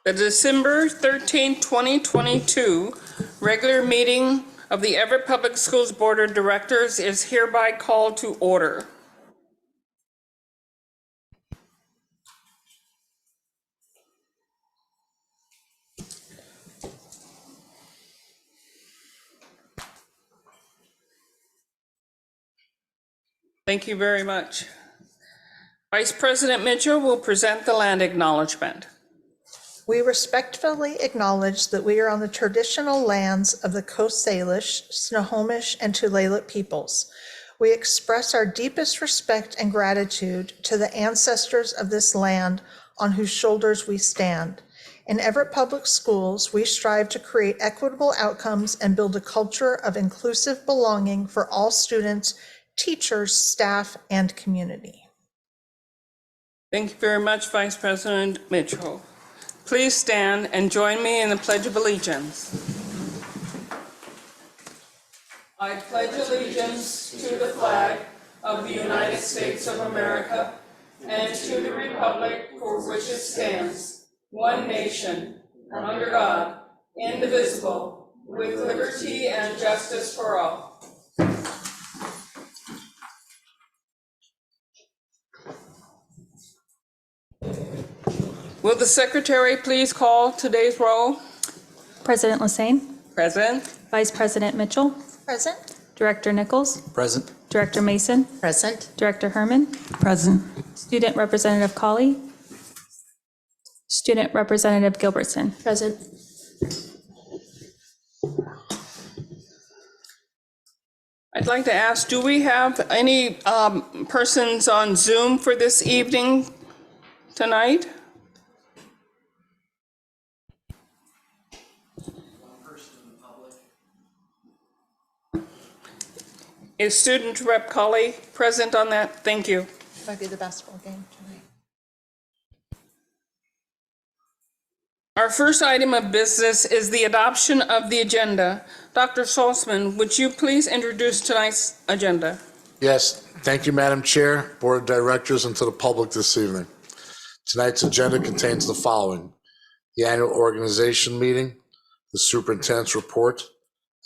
The December 13, 2022 regular meeting of the Everett Public Schools Board of Directors is hereby called to order. Thank you very much. Vice President Mitchell will present the land acknowledgement. We respectfully acknowledge that we are on the traditional lands of the Coast Salish, Snohomish, and Tulalip peoples. We express our deepest respect and gratitude to the ancestors of this land on whose shoulders we stand. In Everett Public Schools, we strive to create equitable outcomes and build a culture of inclusive belonging for all students, teachers, staff, and community. Thank you very much, Vice President Mitchell. Please stand and join me in the Pledge of Allegiance. I pledge allegiance to the flag of the United States of America and to the republic for which it stands, one nation, under God, indivisible, with liberty and justice for all. Will the secretary please call today's roll? President Lassane. Present. Vice President Mitchell. Present. Director Nichols. Present. Director Mason. Present. Director Herman. Present. Student Representative Colley. Student Representative Gilbertson. Present. I'd like to ask, do we have any persons on Zoom for this evening tonight? Is Student Rep Colley present on that? Thank you. Might be the basketball game tonight. Our first item of business is the adoption of the agenda. Dr. Salzman, would you please introduce tonight's agenda? Yes, thank you, Madam Chair, Board of Directors, and to the public this evening. Tonight's agenda contains the following: the annual organization meeting, the superintendent's report,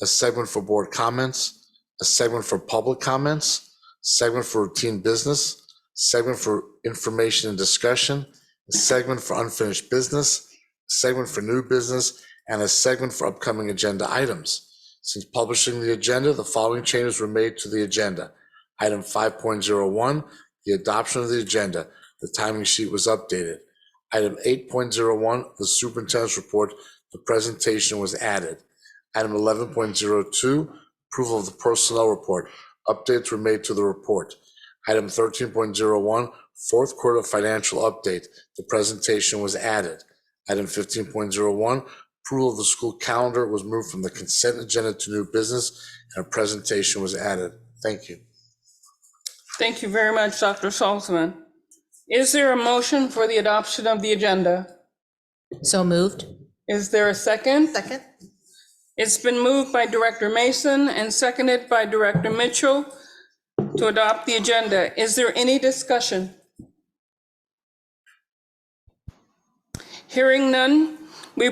a segment for board comments, a segment for public comments, segment for routine business, segment for information and discussion, a segment for unfinished business, a segment for new business, and a segment for upcoming agenda items. Since publishing the agenda, the following changes were made to the agenda. Item 5.01, the adoption of the agenda. The timing sheet was updated. Item 8.01, the superintendent's report, the presentation was added. Item 11.02, approval of the personnel report. Updates were made to the report. Item 13.01, fourth quarter financial update. The presentation was added. Item 15.01, approval of the school calendar was moved from the consent agenda to new business, and a presentation was added. Thank you. Thank you very much, Dr. Salzman. Is there a motion for the adoption of the agenda? So moved. Is there a second? Second. It's been moved by Director Mason and seconded by Director Mitchell to adopt the agenda. Is there any discussion? Hearing none, we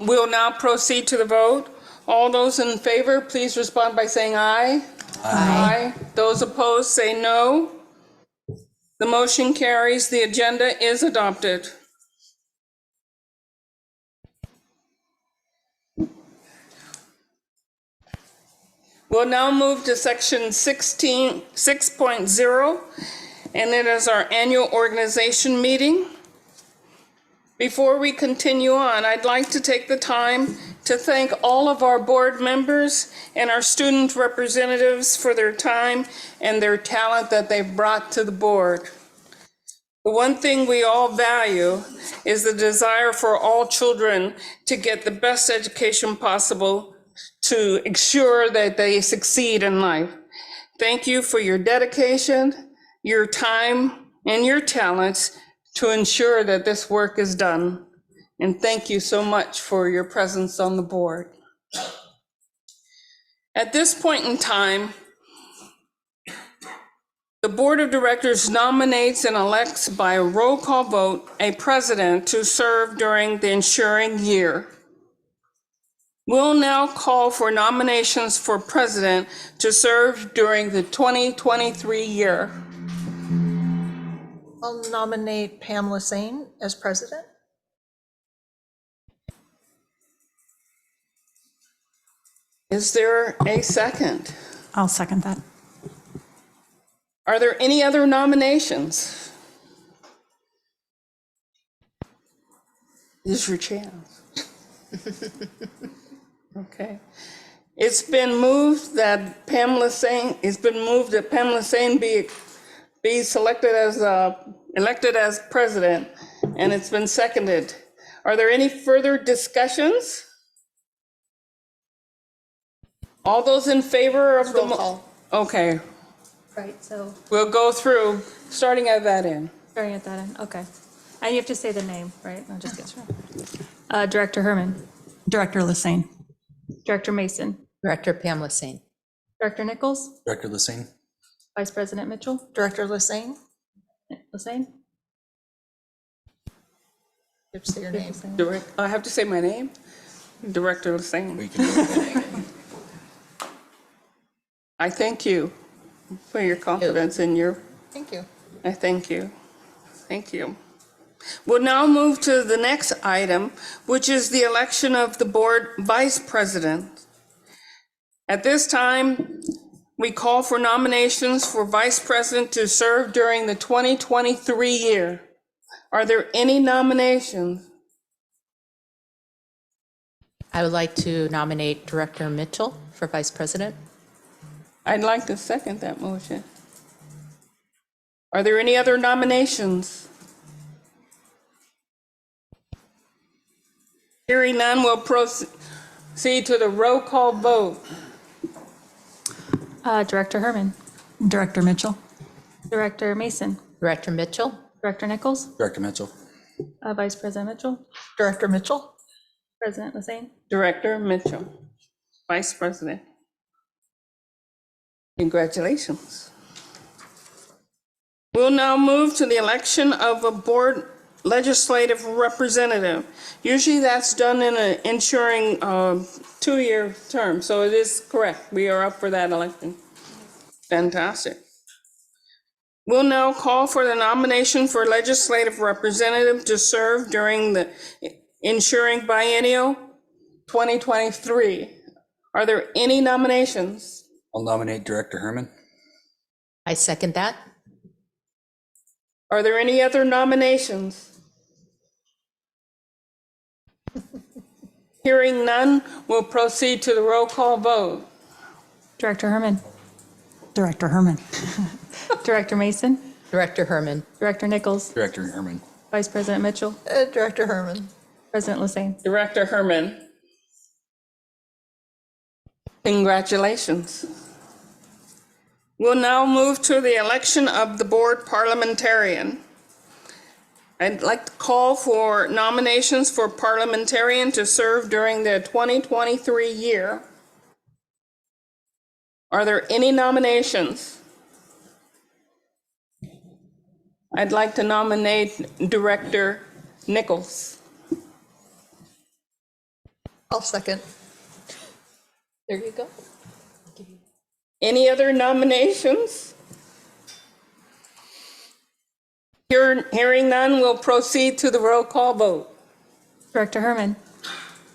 will now proceed to the vote. All those in favor, please respond by saying aye. Aye. Those opposed, say no. The motion carries. The agenda is adopted. We'll now move to section 6.0, and it is our annual organization meeting. Before we continue on, I'd like to take the time to thank all of our board members and our student representatives for their time and their talent that they've brought to the board. The one thing we all value is the desire for all children to get the best education possible to ensure that they succeed in life. Thank you for your dedication, your time, and your talents to ensure that this work is done. And thank you so much for your presence on the board. At this point in time, The Board of Directors nominates and elects by a roll call vote a president to serve during the ensuing year. We'll now call for nominations for president to serve during the 2023 year. I'll nominate Pamela Sane as president. Is there a second? I'll second that. Are there any other nominations? This is your chance. Okay. It's been moved that Pamela Sane be selected as, elected as president, and it's been seconded. Are there any further discussions? All those in favor of the Roll call. Okay, Right, so we'll go through, starting at that end. starting at that end, okay. And you have to say the name, right? I'll just get through. Director Herman, Director Lasane. Director Mason, Director Pamela Sane. Director Nichols, Director Lasane. Vice President Mitchell, Director Lasane, Lasane. you have to say your name. I have to say my name? Director Lasane. We can do it. I thank you for your confidence in your, Thank you. I thank you. Thank you. We'll now move to the next item, which is the election of the board vice president. At this time, we call for nominations for vice president to serve during the 2023 year. Are there any nominations? I would like to nominate Director Mitchell for Vice President. I'd like to second that motion. Are there any other nominations? Hearing none, we'll proceed to the roll call vote. Director Herman, Director Mitchell. Director Mason, Director Mitchell. Director Nichols, Director Mitchell. Vice President Mitchell, Director Mitchell, President Lasane. Director Mitchell, Vice President. Congratulations. We'll now move to the election of a board legislative representative. Usually that's done in an ensuring two-year term, so it is correct. We are up for that election. Fantastic. We'll now call for the nomination for legislative representative to serve during the ensuring biennial 2023. Are there any nominations? I'll nominate Director Herman. I second that. Are there any other nominations? Hearing none, we'll proceed to the roll call vote. Director Herman, Director Herman. Director Mason, Director Herman. Director Nichols, Director Herman. Vice President Mitchell, Director Herman, President Lasane. Director Herman. Congratulations. We'll now move to the election of the board parliamentarian. I'd like to call for nominations for parliamentarian to serve during the 2023 year. Are there any nominations? I'd like to nominate Director Nichols. I'll second. There you go. Any other nominations? Hearing none, we'll proceed to the roll call vote. Director Herman,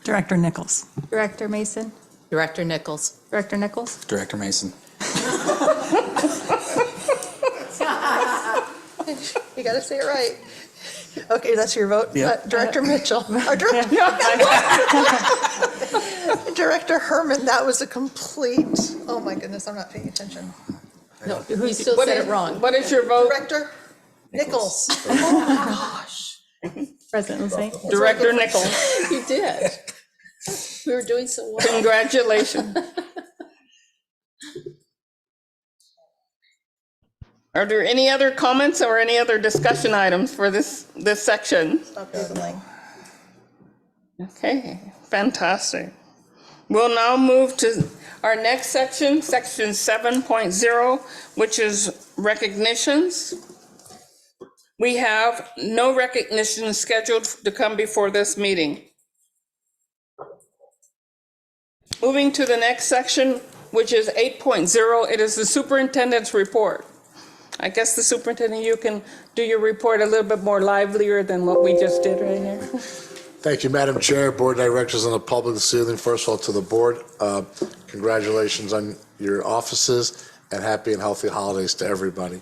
Director Nichols. Director Mason, Director Nichols. Director Nichols, Director Mason. You got to say it right. Okay, that's your vote. Yep. Director Mitchell. Or Director Herman, that was a complete, oh my goodness, I'm not paying attention. No, you still said it wrong. What is your vote? Director Nichols. Oh my gosh. President Lasane. Director Nichols. You did. We were doing so well. Congratulations. Are there any other comments or any other discussion items for this section? Stop doodling. Okay, fantastic. We'll now move to our next section, section 7.0, which is recognitions. We have no recognition scheduled to come before this meeting. Moving to the next section, which is 8.0, it is the superintendent's report. I guess the superintendent, you can do your report a little bit more livelier than what we just did right here. Thank you, Madam Chair, Board Directors, and the public this evening. First of all, to the board, congratulations on your offices and happy and healthy holidays to everybody.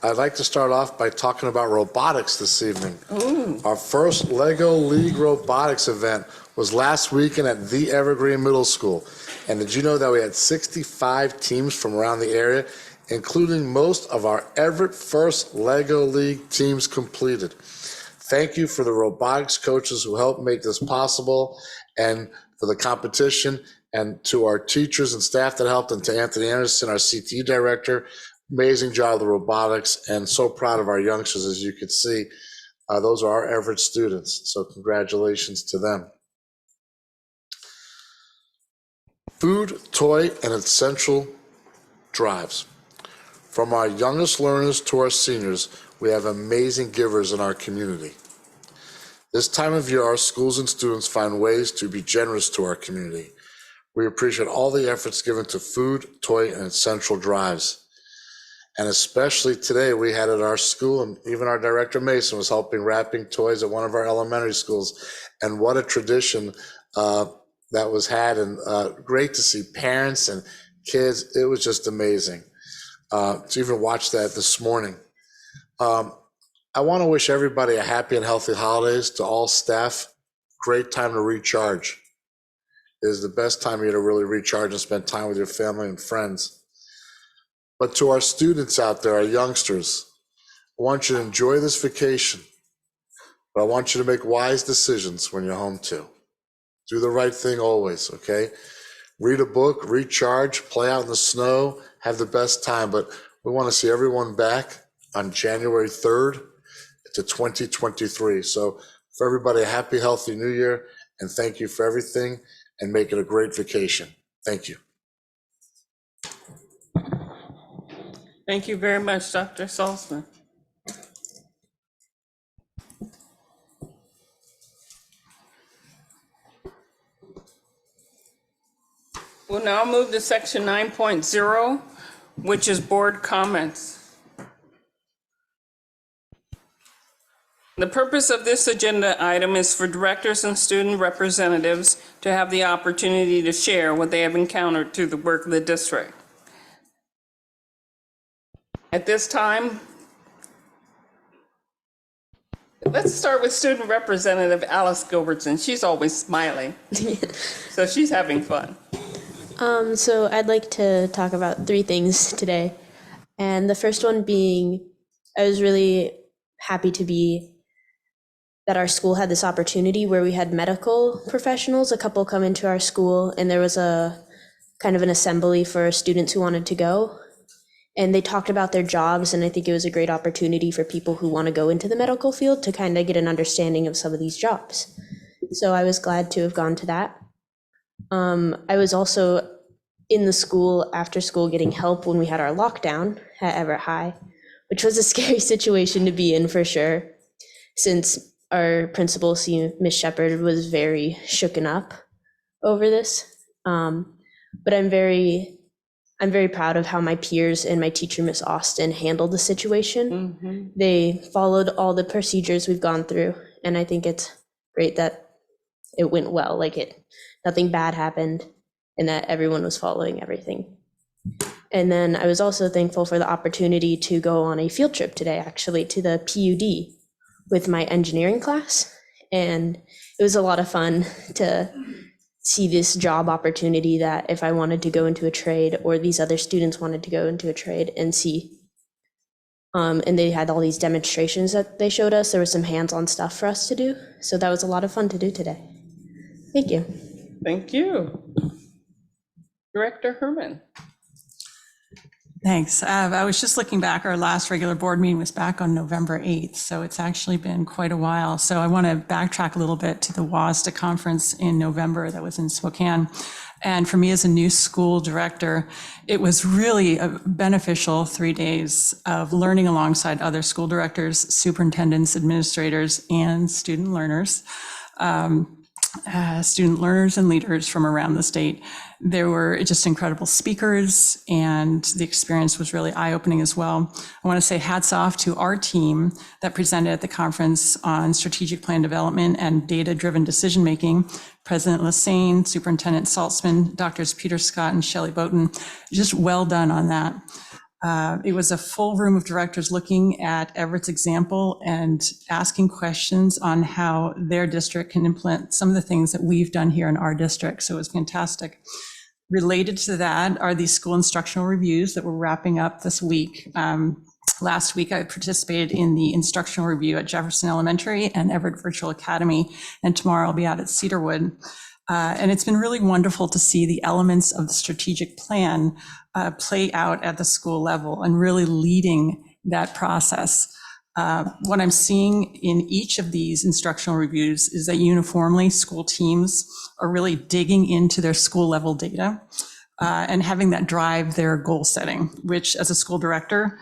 I'd like to start off by talking about robotics this evening. Ooh. Our first LEGO League robotics event was last weekend at the Evergreen Middle School. And did you know that we had 65 teams from around the area, including most of our Everett first LEGO League teams completed. Thank you for the robotics coaches who helped make this possible, and for the competition, and to our teachers and staff that helped, and to Anthony Anderson, our CTE director. Amazing job of the robotics, and so proud of our youngsters, as you could see. Those are our Everett students, so congratulations to them. Food, toy, and essential drives. From our youngest learners to our seniors, we have amazing givers in our community. This time of year, our schools and students find ways to be generous to our community. We appreciate all the efforts given to food, toy, and essential drives. And especially today, we had at our school, and even our director Mason was helping wrapping toys at one of our elementary schools. And what a tradition that was had, and great to see parents and kids. It was just amazing to even watch that this morning. I want to wish everybody a happy and healthy holidays. To all staff, great time to recharge. It is the best time of year to really recharge and spend time with your family and friends. But to our students out there, our youngsters, I want you to enjoy this vacation, but I want you to make wise decisions when you're home too. Do the right thing always, okay? Read a book, recharge, play out in the snow, have the best time. But we want to see everyone back on January 3rd to 2023. So for everybody, a happy, healthy new year, and thank you for everything, and make it a great vacation. Thank you. Thank you very much, Dr. Salzman. We'll now move to section 9.0, which is board comments. The purpose of this agenda item is for directors and student representatives to have the opportunity to share what they have encountered through the work of the district. At this time, let's start with student representative Alice Gilbertson. She's always smiling, so she's having fun. So I'd like to talk about 3 things today. And the first one being, I was really happy to be that our school had this opportunity where we had medical professionals, a couple come into our school, and there was a kind of an assembly for students who wanted to go. And they talked about their jobs, and I think it was a great opportunity for people who want to go into the medical field to kind of get an understanding of some of these jobs. So I was glad to have gone to that. I was also in the school, after school, getting help when we had our lockdown at Everett High, which was a scary situation to be in for sure, since our principal, Miss Shepard, was very shooken up over this. But I'm very proud of how my peers and my teacher, Miss Austin, handled the situation. Mm-hmm. They followed all the procedures we've gone through, and I think it's great that it went well, nothing bad happened, and that everyone was following everything. And then I was also thankful for the opportunity to go on a field trip today, actually, to the PUD with my engineering class. And it was a lot of fun to see this job opportunity that if I wanted to go into a trade, or these other students wanted to go into a trade, and see. And they had all these demonstrations that they showed us. There was some hands-on stuff for us to do. So that was a lot of fun to do today. Thank you. Thank you. Director Herman. Thanks. I was just looking back, our last regular board meeting was back on November 8th, so it's actually been quite a while. So I want to backtrack a little bit to the WASDA conference in November that was in Spokane. And for me as a new school director, it was really a beneficial 3 days of learning alongside other school directors, superintendents, administrators, and student learners and leaders from around the state. There were just incredible speakers, and the experience was really eye-opening as well. I want to say hats off to our team that presented at the conference on strategic plan development and data-driven decision-making. President Lassane, Superintendent Saltzman, Drs. Peter Scott and Shelley Boughton, just well done on that. It was a full room of directors looking at Everett's example and asking questions on how their district can implement some of the things that we've done here in our district. So it was fantastic. Related to that are these school instructional reviews that we're wrapping up this week. Last week, I participated in the instructional review at Jefferson Elementary and Everett Virtual Academy, and tomorrow I'll be out at Cedarwood. And it's been really wonderful to see the elements of the strategic plan play out at the school level and really leading that process. What I'm seeing in each of these instructional reviews is that uniformly school teams are really digging into their school level data and having that drive their goal setting, which as a school director,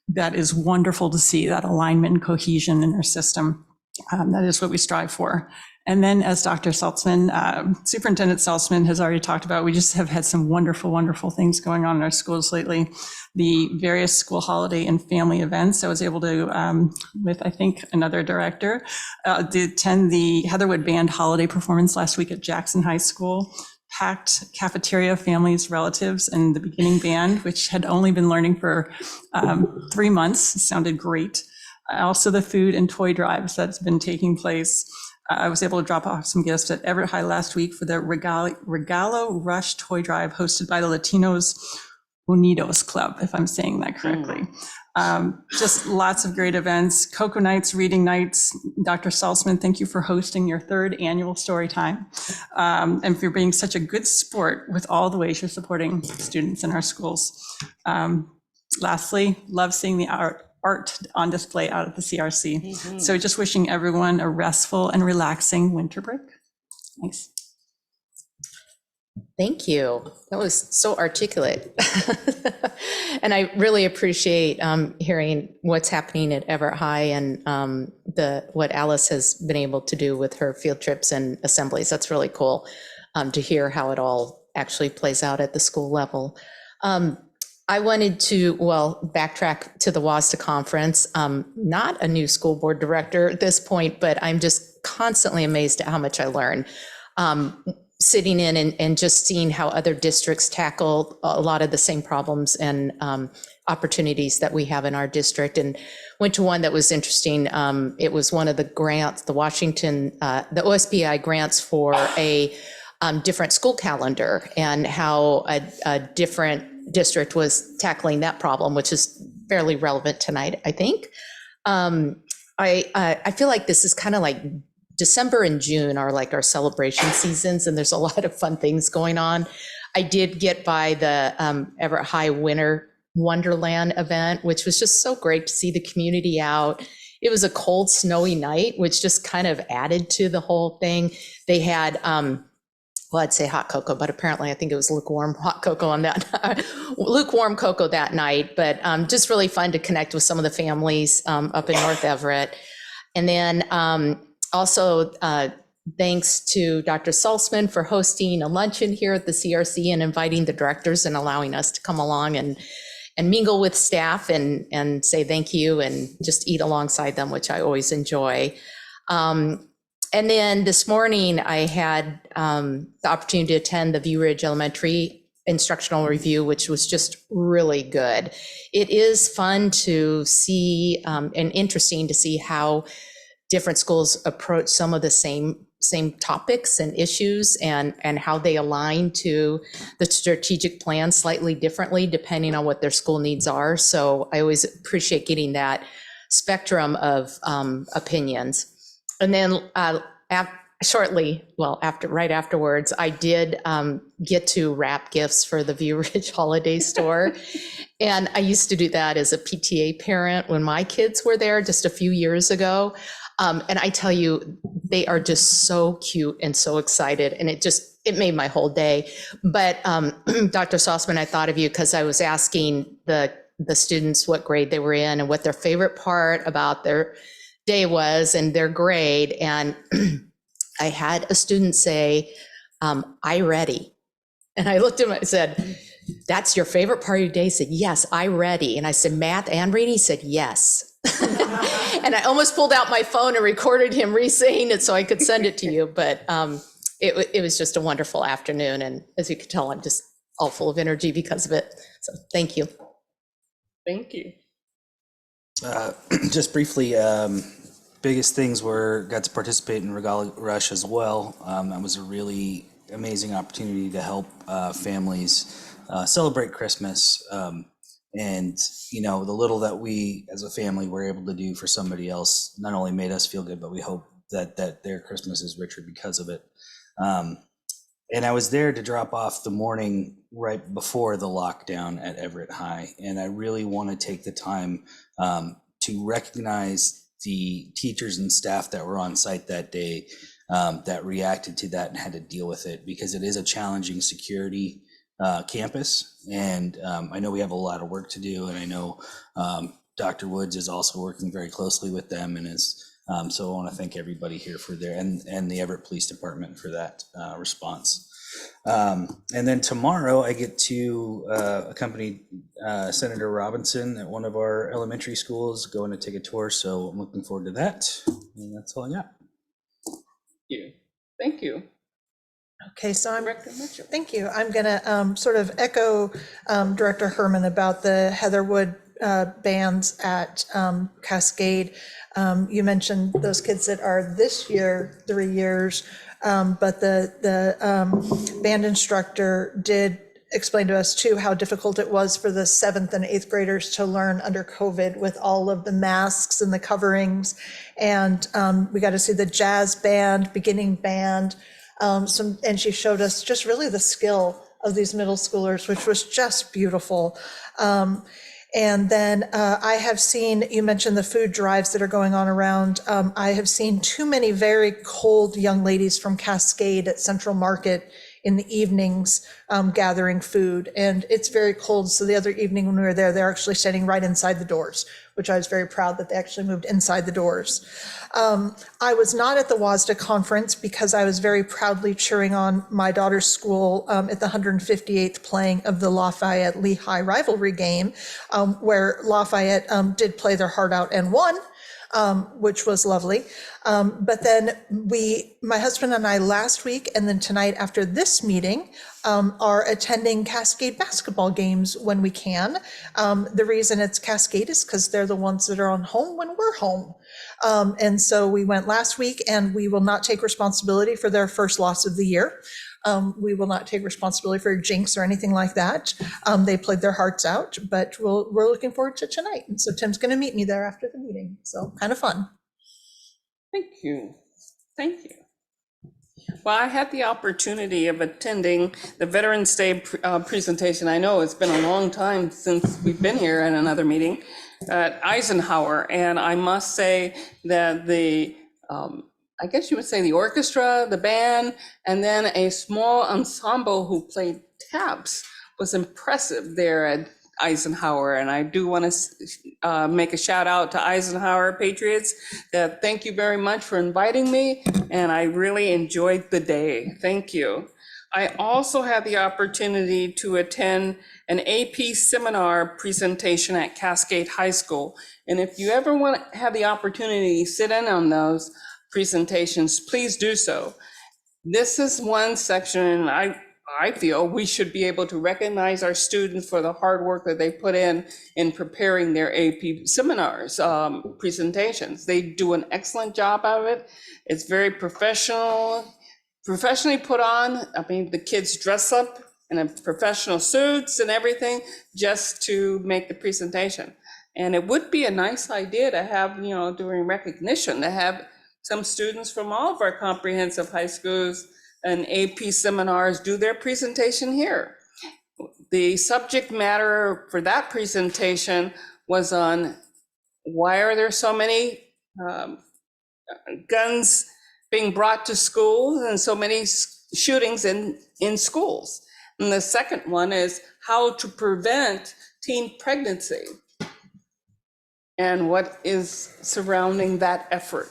that is wonderful to see, that alignment and cohesion in our system. That is what we strive for. And then as Dr. Saltzman, Superintendent Saltzman has already talked about, we just have had some wonderful, wonderful things going on in our schools lately. The various school holiday and family events. I was able to, with I think another director, to attend the Heatherwood Band holiday performance last week at Jackson High School. Packed cafeteria, families, relatives, and the beginning band, which had only been learning for 3 months. It sounded great. Also the food and toy drives that's been taking place. I was able to drop off some gifts at Everett High last week for the Regalo Rush toy drive hosted by the Latinos Unidos Club, if I'm saying that correctly. Just lots of great events, Cocoa Nights, Reading Nights. Dr. Saltzman, thank you for hosting your 3rd annual story time and for being such a good sport with all the ways you're supporting students in our schools. Lastly, love seeing the art on display out at the CRC. So just wishing everyone a restful and relaxing winter break. Thanks. Thank you. That was so articulate. And I really appreciate hearing what's happening at Everett High and what Alice has been able to do with her field trips and assemblies. That's really cool to hear how it all actually plays out at the school level. I wanted to, backtrack to the WASDA conference. Not a new school board director at this point, but I'm just constantly amazed at how much I learn. Sitting in and just seeing how other districts tackle a lot of the same problems and opportunities that we have in our district. And went to one that was interesting. It was one of the grants, the OSBI grants for a different school calendar, and how a different district was tackling that problem, which is fairly relevant tonight, I think. I feel like this is kind of like December and June are like our celebration seasons, and there's a lot of fun things going on. I did get by the Everett High Winter Wonderland event, which was just so great to see the community out. It was a cold, snowy night, which just kind of added to the whole thing. They had, I'd say hot cocoa, but apparently I think it was lukewarm hot cocoa on that, lukewarm cocoa that night, but just really fun to connect with some of the families up in North Everett. And then also thanks to Dr. Saltzman for hosting a luncheon here at the CRC and inviting the directors and allowing us to come along and mingle with staff and say thank you and just eat alongside them, which I always enjoy. And then this morning I had the opportunity to attend the View Ridge Elementary instructional review, which was just really good. It is fun to see and interesting to see how different schools approach some of the same topics and issues and how they align to the strategic plan slightly differently depending on what their school needs are. So I always appreciate getting that spectrum of opinions. And then shortly, well, right afterwards, I did get to wrap gifts for the View Ridge Holiday Store. And I used to do that as a PTA parent when my kids were there just a few years ago. And I tell you, they are just so cute and so excited. And it made my whole day. But Dr. Sauceman, I thought of you because I was asking the students what grade they were in and what their favorite part about their day was and their grade. And I had a student say, I ready. And I looked at him, I said, that's your favorite part of your day? He said, yes, I ready. And I said, math and reading? He said, yes. And I almost pulled out my phone and recorded him re-saying it so I could send it to you. But it was just a wonderful afternoon. And as you can tell, I'm just all full of energy because of it. So thank you. Thank you. Just briefly, biggest things were got to participate in Regalia Rush as well. That was a really amazing opportunity to help families celebrate Christmas. And, the little that we as a family were able to do for somebody else not only made us feel good, but we hope that their Christmas is richer because of it. And I was there to drop off the morning right before the lockdown at Everett High. And I really want to take the time to recognize the teachers and staff that were on site that day that reacted to that and had to deal with it, because it is a challenging security campus. And I know we have a lot of work to do. And I know Dr. Woods is also working very closely with them and is so I want to thank everybody here for their and the Everett Police Department for that response. And then tomorrow I get to accompany Senator Robinson at one of our elementary schools, going to take a tour. So I'm looking forward to that. And that's all I got. Thank you. Okay, so Director Mitchell. thank you. I'm going to sort of echo Director Herman about the Heatherwood bands at Cascade. You mentioned those kids that are this year 3 years, but the band instructor did explain to us too how difficult it was for the 7th and 8th graders to learn under COVID with all of the masks and the coverings. And we got to see the jazz band, beginning band, and she showed us just really the skill of these middle schoolers, which was just beautiful. And then I have seen, you mentioned the food drives that are going on around. I have seen too many very cold young ladies from Cascade at Central Market in the evenings gathering food. And it's very cold. So the other evening when we were there, they're actually standing right inside the doors, which I was very proud that they actually moved inside the doors. I was not at the WASDA conference because I was very proudly cheering on my daughter's school at the 158th playing of the Lafayette Lehigh rivalry game, where Lafayette did play their heart out and won, which was lovely. But then my husband and I last week, and then tonight after this meeting, are attending Cascade basketball games when we can. The reason it's Cascade is because they're the ones that are on home when we're home. And so we went last week, and we will not take responsibility for their first loss of the year. We will not take responsibility for a jinx or anything like that. They played their hearts out, but we're looking forward to tonight. And so Tim's going to meet me there after the meeting. So kind of fun. Thank you. Thank you. Well, I had the opportunity of attending the Veterans Day presentation. I know it's been a long time since we've been here at another meeting at Eisenhower. And I must say that I guess you would say the orchestra, the band, and then a small ensemble who played taps was impressive there at Eisenhower. And I do want to make a shout out to Eisenhower Patriots. Thank you very much for inviting me. And I really enjoyed the day. Thank you. I also had the opportunity to attend an AP seminar presentation at Cascade High School. And if you ever want to have the opportunity to sit in on those presentations, please do so. This is one section, and I feel we should be able to recognize our students for the hard work that they put in preparing their AP seminars, presentations. They do an excellent job of it. It's very professionally put on. I mean, the kids dress up in professional suits and everything just to make the presentation. And it would be a nice idea to have, during recognition, to have some students from all of our comprehensive high schools and AP seminars do their presentation here. The subject matter for that presentation was on why are there so many guns being brought to schools and so many shootings in schools. And the second one is how to prevent teen pregnancy and what is surrounding that effort.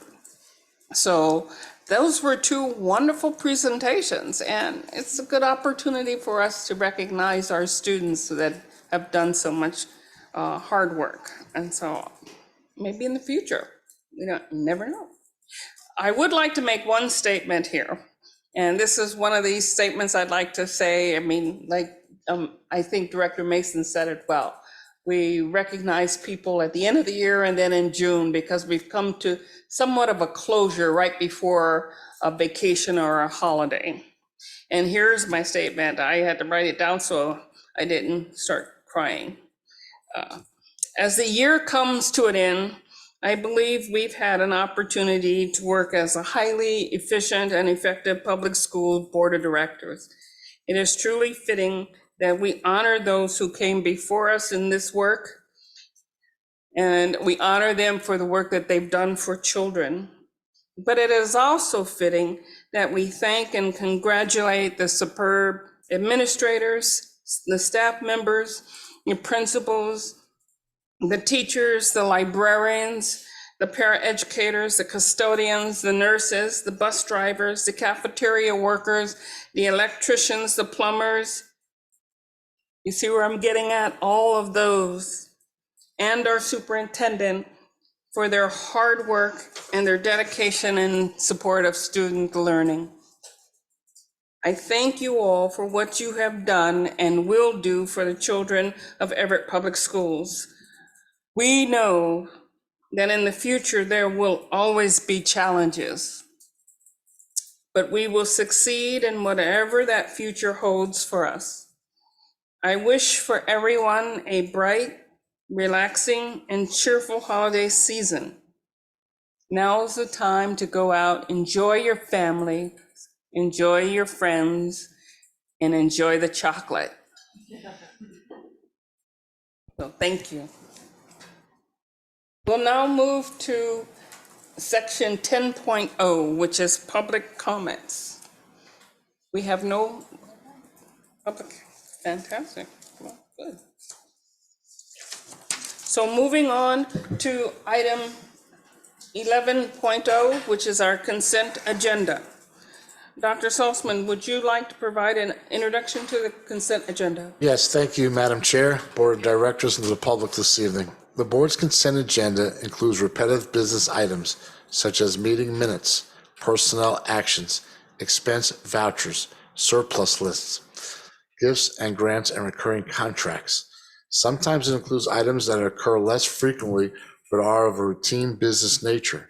So those were two wonderful presentations, and it's a good opportunity for us to recognize our students that have done so much hard work. And so maybe in the future, you never know. I would like to make one statement here, and this is one of these statements I'd like to say. I mean, I think Director Mason said it well. We recognize people at the end of the year and then in June because we've come to somewhat of a closure right before a vacation or a holiday. And here's my statement. I had to write it down so I didn't start crying. As the year comes to an end, I believe we've had an opportunity to work as a highly efficient and effective public school board of directors. It is truly fitting that we honor those who came before us in this work, and we honor them for the work that they've done for children. But it is also fitting that we thank and congratulate the superb administrators, the staff members, the principals, the teachers, the librarians, the paraeducators, the custodians, the nurses, the bus drivers, the cafeteria workers, the electricians, the plumbers. You see where I'm getting at? All of those, and our superintendent for their hard work and their dedication in support of student learning. I thank you all for what you have done and will do for the children of Everett Public Schools. We know that in the future there will always be challenges, but we will succeed in whatever that future holds for us. I wish for everyone a bright, relaxing, and cheerful holiday season. Now is the time to go out, enjoy your family, enjoy your friends, and enjoy the chocolate. So thank you. We'll now move to section 10.0, which is public comments. We have no public. Fantastic. Well, good. So moving on to item 11.0, which is our consent agenda. Dr. Salzman, would you like to provide an introduction to the consent agenda? Yes, thank you, Madam Chair, Board of Directors, and to the public this evening. The board's consent agenda includes repetitive business items such as meeting minutes, personnel actions, expense vouchers, surplus lists, gifts and grants, and recurring contracts. Sometimes it includes items that occur less frequently but are of a routine business nature.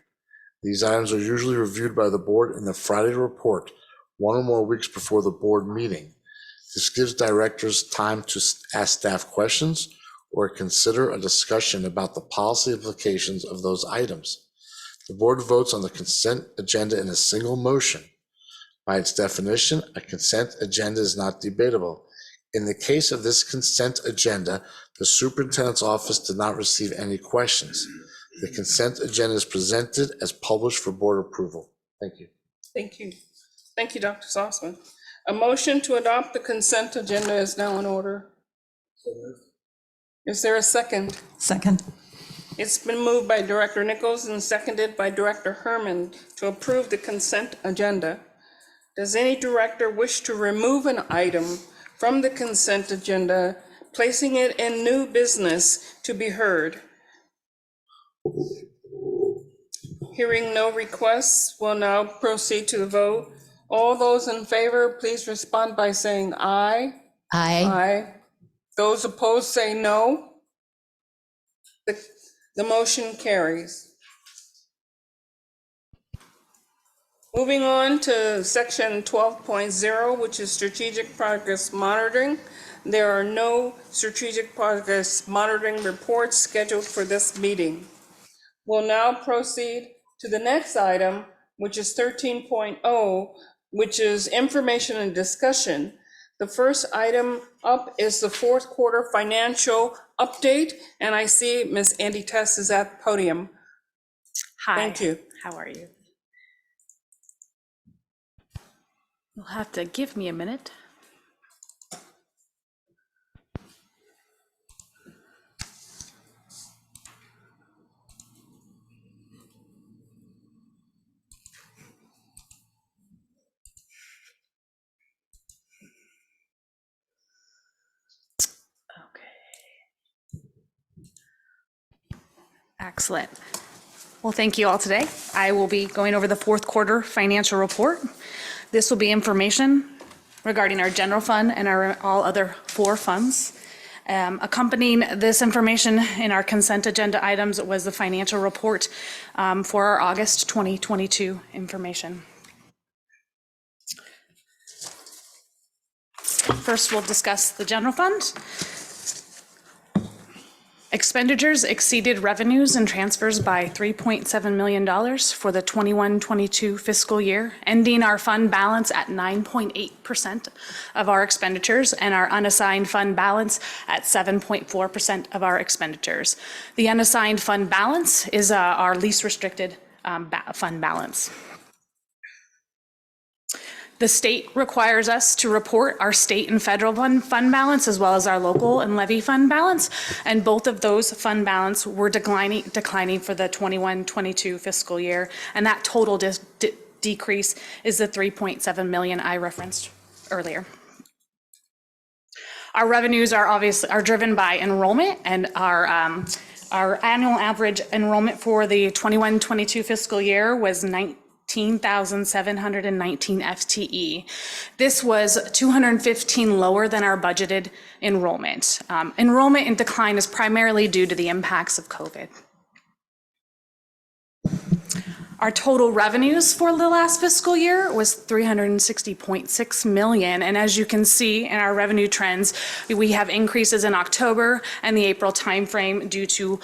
These items are usually reviewed by the board in the Friday report, 1 or more weeks before the board meeting. This gives directors time to ask staff questions or consider a discussion about the policy implications of those items. The board votes on the consent agenda in a single motion. By its definition, a consent agenda is not debatable. In the case of this consent agenda, the superintendent's office did not receive any questions. The consent agenda is presented as published for board approval. Thank you. Thank you. Thank you, Dr. Salzman. A motion to adopt the consent agenda is now in order. Is there a second? Second. It's been moved by Director Nichols and seconded by Director Herman to approve the consent agenda. Does any director wish to remove an item from the consent agenda, placing it in new business to be heard? Hearing no requests, we'll now proceed to the vote. All those in favor, please respond by saying aye. Aye. Aye. Those opposed say no. The motion carries. Moving on to section 12.0, which is strategic progress monitoring. There are no strategic progress monitoring reports scheduled for this meeting. We'll now proceed to the next item, which is 13.0, which is information and discussion. The first item up is the fourth quarter financial update, and I see Ms. Andy Tess is at the podium. Hi. Thank you. How are you? You'll have to give me a minute. Excellent. Well, thank you all today. I will be going over the fourth quarter financial report. This will be information regarding our general fund and our all other 4 funds. Accompanying this information in our consent agenda items was the financial report for our August 2022 information. First, we'll discuss the general fund. Expenditures exceeded revenues and transfers by $3.7 million for the 21-22 fiscal year, ending our fund balance at 9.8% of our expenditures and our unassigned fund balance at 7.4% of our expenditures. The unassigned fund balance is our least restricted fund balance. The state requires us to report our state and federal fund balance as well as our local and levy fund balance, and both of those fund balance were declining for the 21-22 fiscal year, and that total decrease is the 3.7 million I referenced earlier. Our revenues are driven by enrollment, and our annual average enrollment for the 21-22 fiscal year was 19,719 FTE. This was 215 lower than our budgeted enrollment. Enrollment in decline is primarily due to the impacts of COVID. Our total revenues for the last fiscal year was $360.6 million. And as you can see in our revenue trends, we have increases in October and the April timeframe due to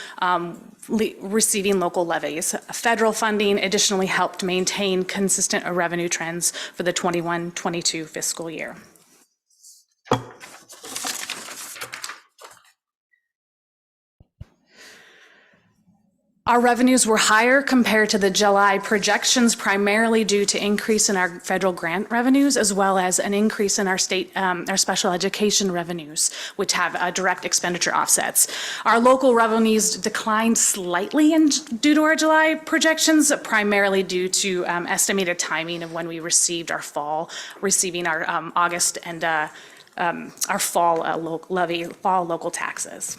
receiving local levies. Federal funding additionally helped maintain consistent revenue trends for the 21-22 fiscal year. Our revenues were higher compared to the July projections, primarily due to increase in our federal grant revenues, as well as an increase in our state, our special education revenues, which have direct expenditure offsets. Our local revenues declined slightly due to our July projections, primarily due to estimated timing of when we received our fall, receiving our August and our fall fall local taxes.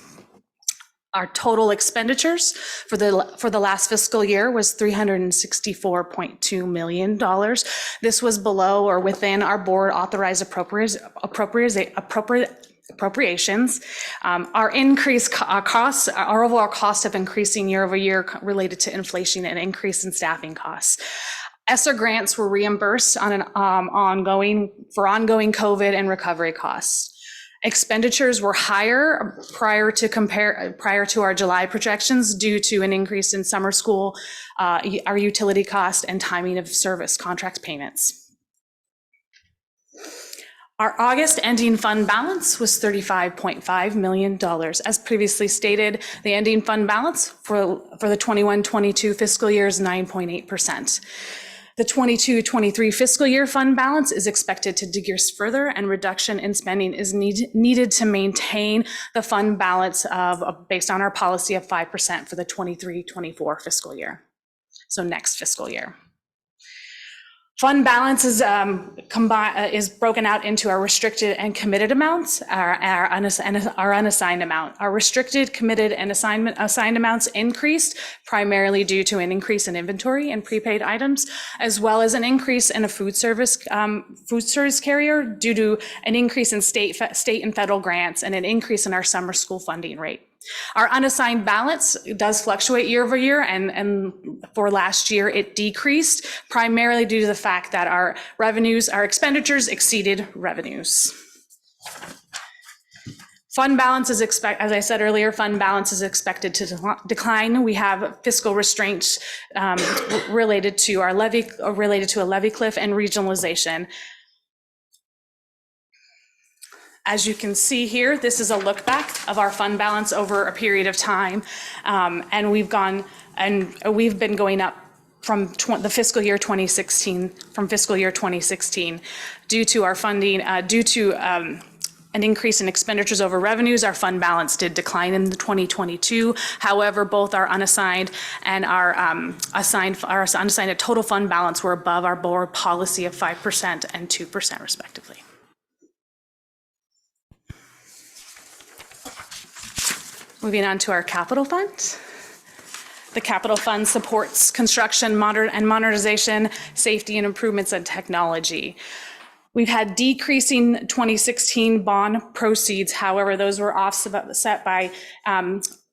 Our total expenditures for the last fiscal year was $364.2 million. This was below or within our board authorized appropriations. Our increased costs, our overall costs have increasing year over year related to inflation and increase in staffing costs. ESSER grants were reimbursed on an ongoing COVID and recovery costs. Expenditures were higher prior to our July projections due to an increase in summer school, our utility cost, and timing of service contract payments. Our August ending fund balance was $35.5 million. As previously stated, the ending fund balance for the 21-22 fiscal year is 9.8%. The 22-23 fiscal year fund balance is expected to decrease further, and reduction in spending is needed to maintain the fund balance based on our policy of 5% for the 23-24 fiscal year, so next fiscal year. Fund balance is broken out into our restricted and committed amounts, our unassigned amount. Our restricted, committed, and assigned amounts increased primarily due to an increase in inventory and prepaid items, as well as an increase in a food service carrier due to an increase in state and federal grants and an increase in our summer school funding rate. Our unassigned balance does fluctuate year over year, and for last year it decreased primarily due to the fact that our expenditures exceeded revenues. Fund balance is as I said earlier, fund balance is expected to decline. We have fiscal restraints related to a levy cliff and regionalization. As you can see here, this is a look back of our fund balance over a period of time. And we've been going up from the fiscal year 2016, due to our funding, due to an increase in expenditures over revenues. Our fund balance did decline in 2022. However, both our unassigned and our unassigned total fund balance were above our board policy of 5% and 2% respectively. Moving on to our capital fund. The capital fund supports construction, and modernization, safety and improvements in technology. We've had decreasing 2016 bond proceeds. However, those were offset by,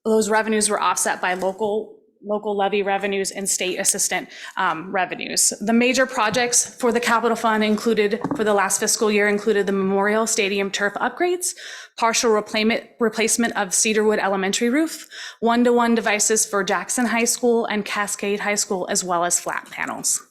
those revenues were offset by local levy revenues and state assistant revenues. The major projects for the capital fund for the last fiscal year included the Memorial Stadium turf upgrades, partial replacement of Cedarwood Elementary roof, one-to-one devices for Jackson High School and Cascade High School, as well as flat panels.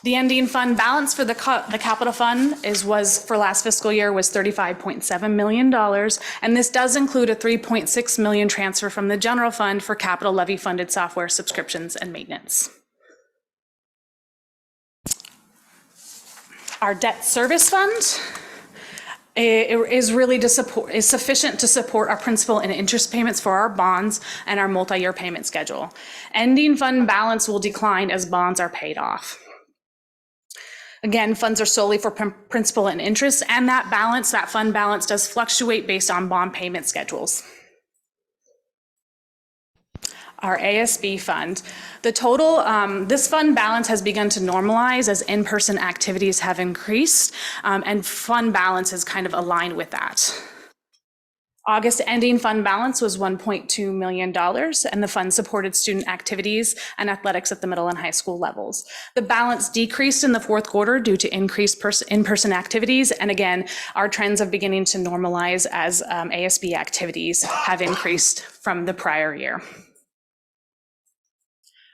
The ending fund balance for the capital fund was for last fiscal year was $35.7 million, and this does include a $3.6 million transfer from the general fund for capital levy funded software subscriptions and maintenance. Our debt service fund is sufficient to support our principal and interest payments for our bonds and our multi-year payment schedule. Ending fund balance will decline as bonds are paid off. Again, funds are solely for principal and interest, and that fund balance does fluctuate based on bond payment schedules. Our ASB fund. The total, this fund balance has begun to normalize as in-person activities have increased, and fund balance is kind of aligned with that. August ending fund balance was $1.2 million, and the fund supported student activities and athletics at the middle and high school levels. The balance decreased in the fourth quarter due to increased in-person activities, and again, our trends are beginning to normalize as ASB activities have increased from the prior year.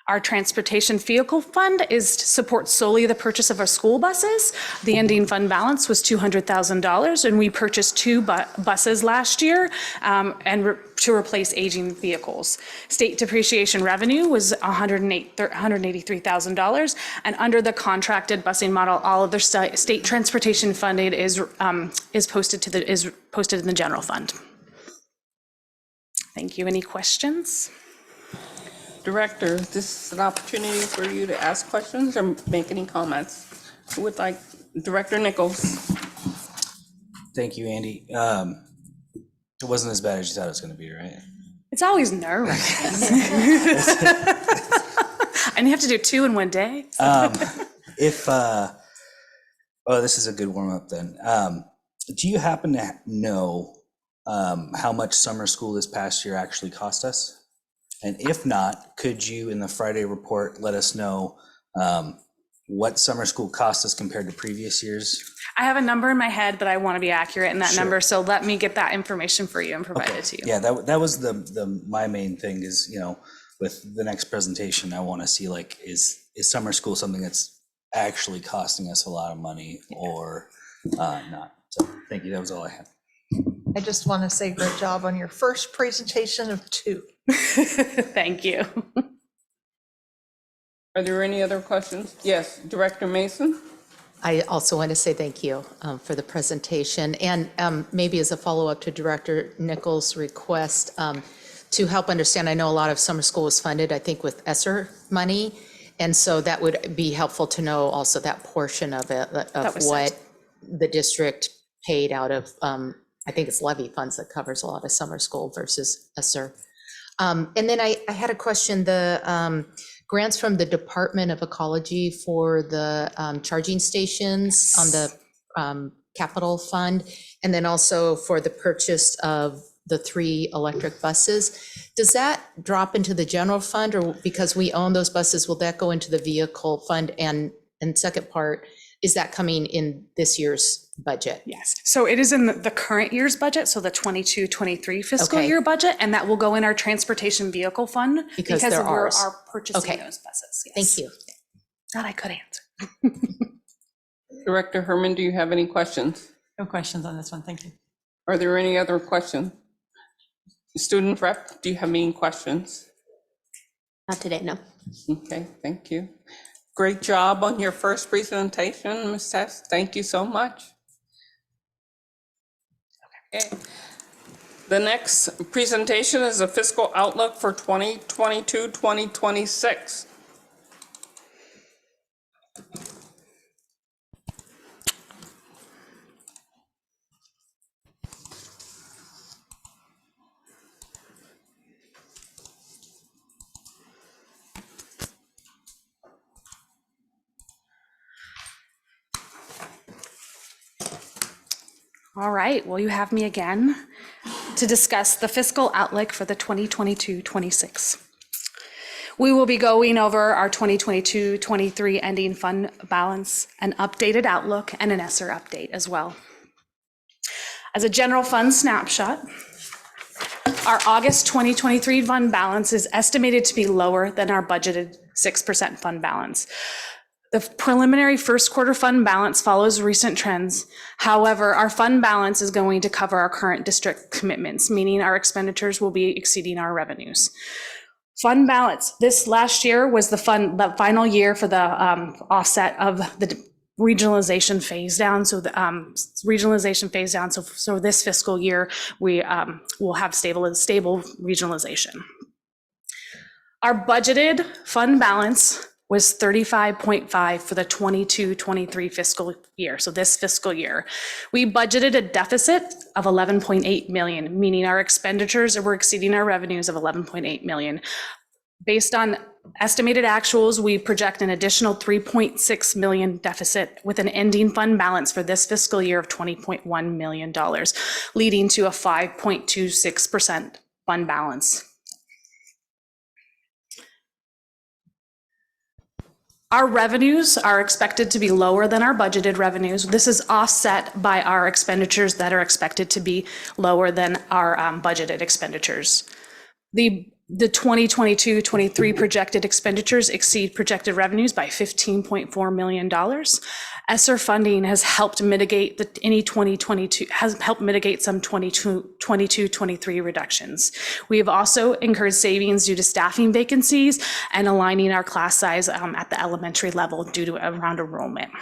Our transportation vehicle fund supports solely the purchase of our school buses. The ending fund balance was $200,000, and we purchased 2 buses last year to replace aging vehicles. State depreciation revenue was $183,000, and under the contracted busing model, all of the state transportation funding is posted in the general fund. Thank you. Any questions? Director, this is an opportunity for you to ask questions or make any comments. Who would like? Director Nichols. Thank you, Andy. It wasn't as bad as you thought it was going to be, right? It's always nerve-wracking. And you have to do 2 in one day. This is a good warm-up then. Do you happen to know how much summer school this past year actually cost us? And if not, could you, in the Friday report, let us know what summer school cost us compared to previous years? I have a number in my head, but I want to be accurate in that Sure. number. So let me get that information for you and provide it to you. Yeah, that was my main thing is, with the next presentation, I want to see is summer school something that's actually costing us a lot of money or not? So thank you. That was all I had. I just want to say great job on your first presentation of 2. Thank you. Are there any other questions? Yes, Director Mason. I also want to say thank you for the presentation, and maybe as a follow-up to Director Nichols' request to help understand, I know a lot of summer school was funded, I think, with ESSER money, and so that would be helpful to know also that portion of it, of what the district paid out of, I think it's levy funds that covers a lot of summer school versus ESSER. And then I had a question, the grants from the Department of Ecology for the charging stations on the capital fund, and then also for the purchase of the 3 electric buses. Does that drop into the general fund, or because we own those buses, will that go into the vehicle fund? And second part, is that coming in this year's budget? Yes, so it is in the current year's budget, so the 22-23 fiscal Okay. year budget, and that will go in our transportation vehicle fund Because we they're are ours. purchasing Okay. those buses. Yes. Thank you. That I could answer. Director Herman, do you have any questions? No questions on this one, thank you. Are there any other questions? Student rep, do you have any questions? Not today, no. Okay, thank you. Great job on your first presentation, Ms. Tess. Thank you so much. Okay. The next presentation is a fiscal outlook for 2022-2026. All right, well, you have me again to discuss the fiscal outlook for the 2022-26. We will be going over our 2022-23 ending fund balance, an updated outlook, and an ESSER update as well. As a general fund snapshot, our August 2023 fund balance is estimated to be lower than our budgeted 6% fund balance. The preliminary first quarter fund balance follows recent trends. However, our fund balance is going to cover our current district commitments, meaning our expenditures will be exceeding our revenues. Fund balance, this last year was the final year for the offset of the regionalization phase down. So the regionalization phase down. So this fiscal year, we will have stable regionalization. Our budgeted fund balance was 35.5 for the 22-23 fiscal year. So this fiscal year, we budgeted a deficit of 11.8 million, meaning our expenditures were exceeding our revenues of 11.8 million. Based on estimated actuals, we project an additional 3.6 million deficit with an ending fund balance for this fiscal year of $20.1 million, leading to a 5.26% fund balance. Our revenues are expected to be lower than our budgeted revenues. This is offset by our expenditures that are expected to be lower than our budgeted expenditures. The 2022-23 projected expenditures exceed projected revenues by $15.4 million. ESSER funding has helped mitigate some 22-23 reductions. We have also incurred savings due to staffing vacancies and aligning our class size at the elementary level due to around enrollment.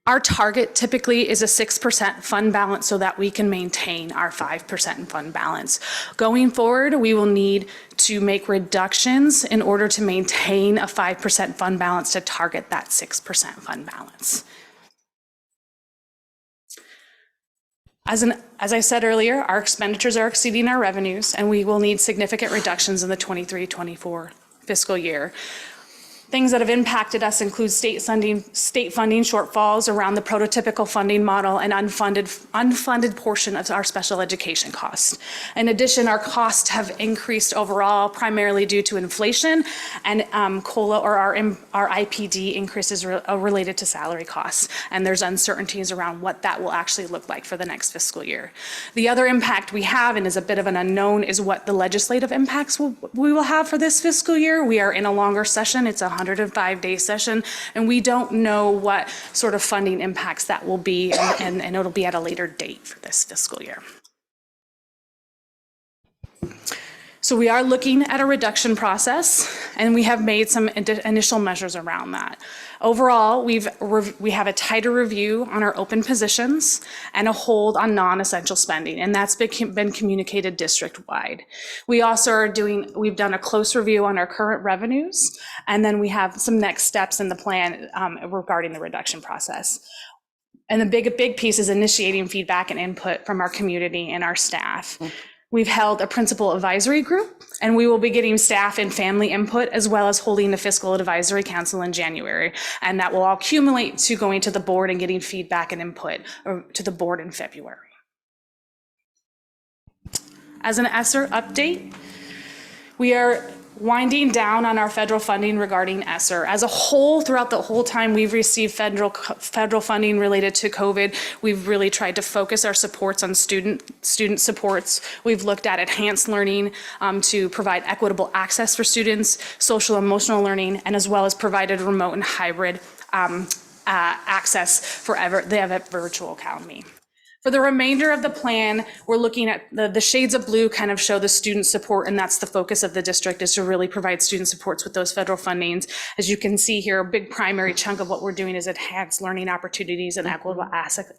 Our target typically is a 6% fund balance so that we can maintain our 5% fund balance. Going forward, we will need to make reductions in order to maintain a 5% fund balance to target that 6% fund balance. As I said earlier, our expenditures are exceeding our revenues, and we will need significant reductions in the 23-24 fiscal year. Things that have impacted us include state funding shortfalls around the prototypical funding model and unfunded portion of our special education costs. In addition, our costs have increased overall, primarily due to inflation and COLA or our IPD increases related to salary costs. And there's uncertainties around what that will actually look like for the next fiscal year. The other impact we have, and is a bit of an unknown, is what the legislative impacts we will have for this fiscal year. We are in a longer session. It's a 105-day session, and we don't know what sort of funding impacts that will be, and it'll be at a later date for this fiscal year. So we are looking at a reduction process, and we have made some initial measures around that. Overall, we have a tighter review on our open positions and a hold on non-essential spending, and that's been communicated district-wide. We also we've done a close review on our current revenues, and then we have some next steps in the plan regarding the reduction process. And the big piece is initiating feedback and input from our community and our staff. We've held a principal advisory group, and we will be getting staff and family input, as well as holding the fiscal advisory council in January. And that will all accumulate to going to the board and getting feedback and input to the board in February. As an ESSER update, we are winding down on our federal funding regarding ESSER. As a whole, throughout the whole time we've received federal funding related to COVID, we've really tried to focus our supports on student supports. We've looked at enhanced learning to provide equitable access for students, social emotional learning, and as well as provided remote and hybrid access for the Everett Virtual Academy. For the remainder of the plan, we're looking at the shades of blue kind of show the student support, and that's the focus of the district, is to really provide student supports with those federal fundings. As you can see here, a big primary chunk of what we're doing is enhance learning opportunities and equitable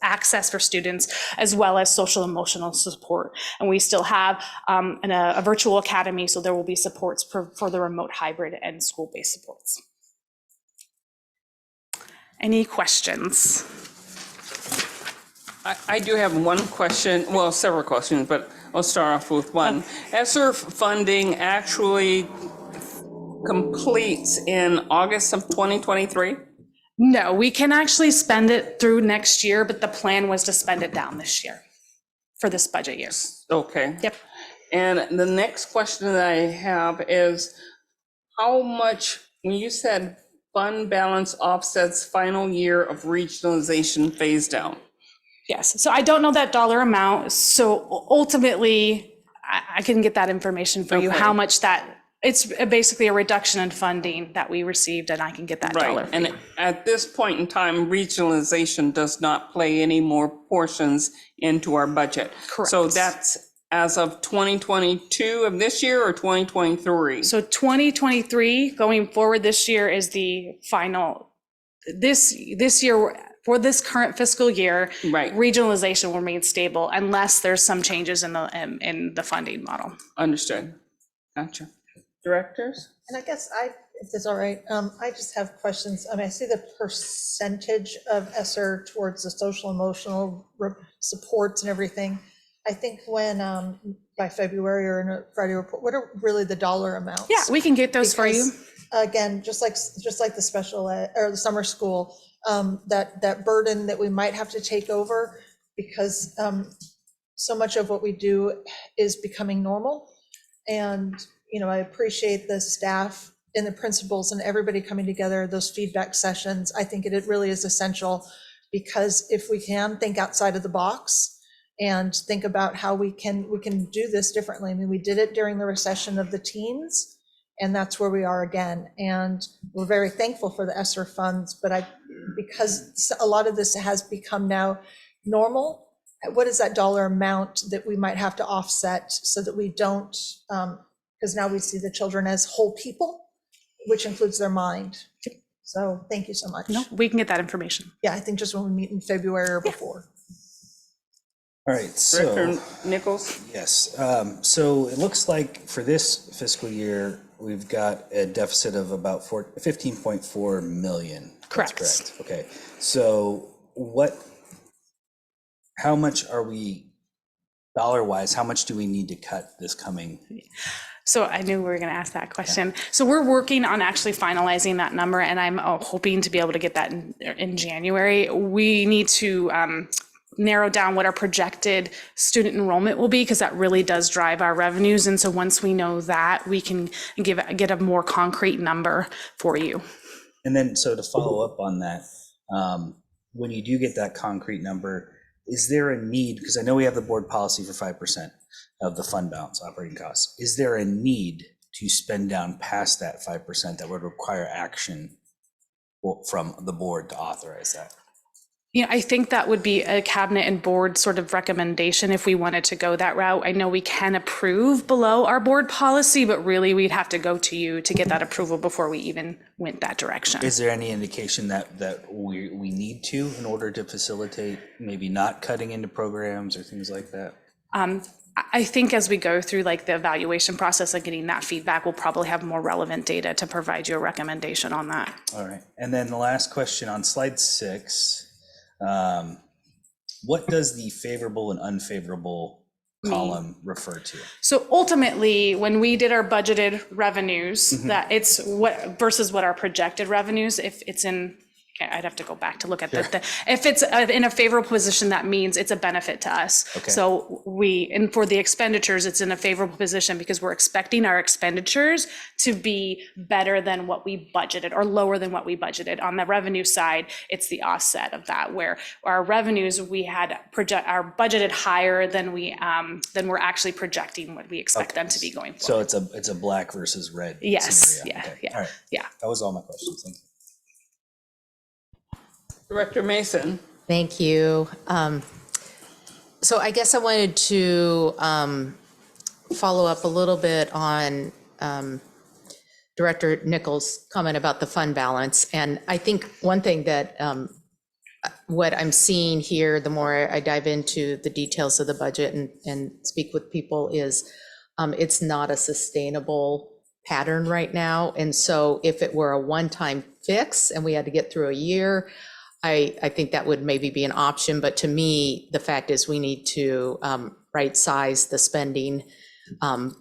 access for students, as well as social emotional support. And we still have a virtual academy, so there will be supports for the remote hybrid and school-based supports. Any questions? I do have one question, well, several questions, but I'll start off with one. ESSER funding actually completes in August of 2023? No, we can actually spend it through next year, but the plan was to spend it down this year for this budget year. Okay. Yep. And the next question that I have is, how much, when you said fund balance offsets final year of regionalization phase down? Yes, so I don't know that dollar amount, so ultimately, I can get that information for you, Okay. how much that, it's basically a reduction in funding that we received, and I can get that dollar Right, for and you. at this point in time, regionalization does not play any more portions into our budget. Correct. So that's as of 2022 of this year or 2023? So 2023, going forward this year is the final, this year, for this current fiscal year, Right. regionalization will remain stable unless there's some changes in the funding model. Understood. Gotcha. Directors? And I guess if it's all right, I just have questions. I mean, I see the percentage of ESSER towards the social emotional supports and everything. I think when, by February or in a Friday report, what are really the dollar amounts? Yeah, we can get those for you. Because, again, just like the special ed or the summer school, that burden that we might have to take over because so much of what we do is becoming normal. And, you know, I appreciate the staff and the principals and everybody coming together, those feedback sessions. I think it really is essential because if we can think outside of the box and think about how we can do this differently. I mean, we did it during the recession of the teens, and that's where we are again. And we're very thankful for the ESSER funds, but because a lot of this has become now normal, what is that dollar amount that we might have to offset so that we don't, because now we see the children as whole people, which includes their mind. So thank you so much. No, we can get that information. Yeah, I think just when we meet in February or before. All right, so, Director Nichols? yes, so it looks like for this fiscal year, we've got a deficit of about 15.4 million. That's Correct. Okay, so how much are we, dollar-wise, how much do we need to cut this coming? So I knew we were going to ask that question. So we're working on actually finalizing that number, and I'm hoping to be able to get that in January. We need to narrow down what our projected student enrollment will be, because that really does drive our revenues. And so once we know that, we can get a more concrete number for you. And then, so to follow up on that, when you do get that concrete number, is there a need, because I know we have the board policy for 5% of the fund balance operating costs. Is there a need to spend down past that 5% that would require action from the board to authorize that? Yeah, I think that would be a cabinet and board sort of recommendation if we wanted to go that route. I know we can approve below our board policy, but really we'd have to go to you to get that approval before we even went that direction. Is there any indication that we need to in order to facilitate maybe not cutting into programs or things like that? I think as we go through like the evaluation process and getting that feedback, we'll probably have more relevant data to provide you a recommendation on that. All right, and then the last question on slide 6. What does the favorable and unfavorable column refer to? So ultimately, when we did our budgeted revenues, that it's what versus what our projected revenues, if it's in I'd have to go back to look at if it's in a favorable position, that means it's a benefit to us. Okay. So and for the expenditures, it's in a favorable position because we're expecting our expenditures to be better than what we budgeted or lower than what we budgeted. On the revenue side, it's the offset of that, where our revenues, we had are budgeted higher than we're actually projecting what we expect them to be going forward. So it's a black versus red. Yes, scenario. yeah, Okay. yeah, All right. yeah. That was all my questions. Thank you. Director Mason. Thank you. So I guess I wanted to follow up a little bit on Director Nichols' comment about the fund balance. And I think one thing that what I'm seeing here, the more I dive into the details of the budget and speak with people, is it's not a sustainable pattern right now. And so if it were a one-time fix and we had to get through a year, I think that would maybe be an option. But to me, the fact is we need to right-size the spending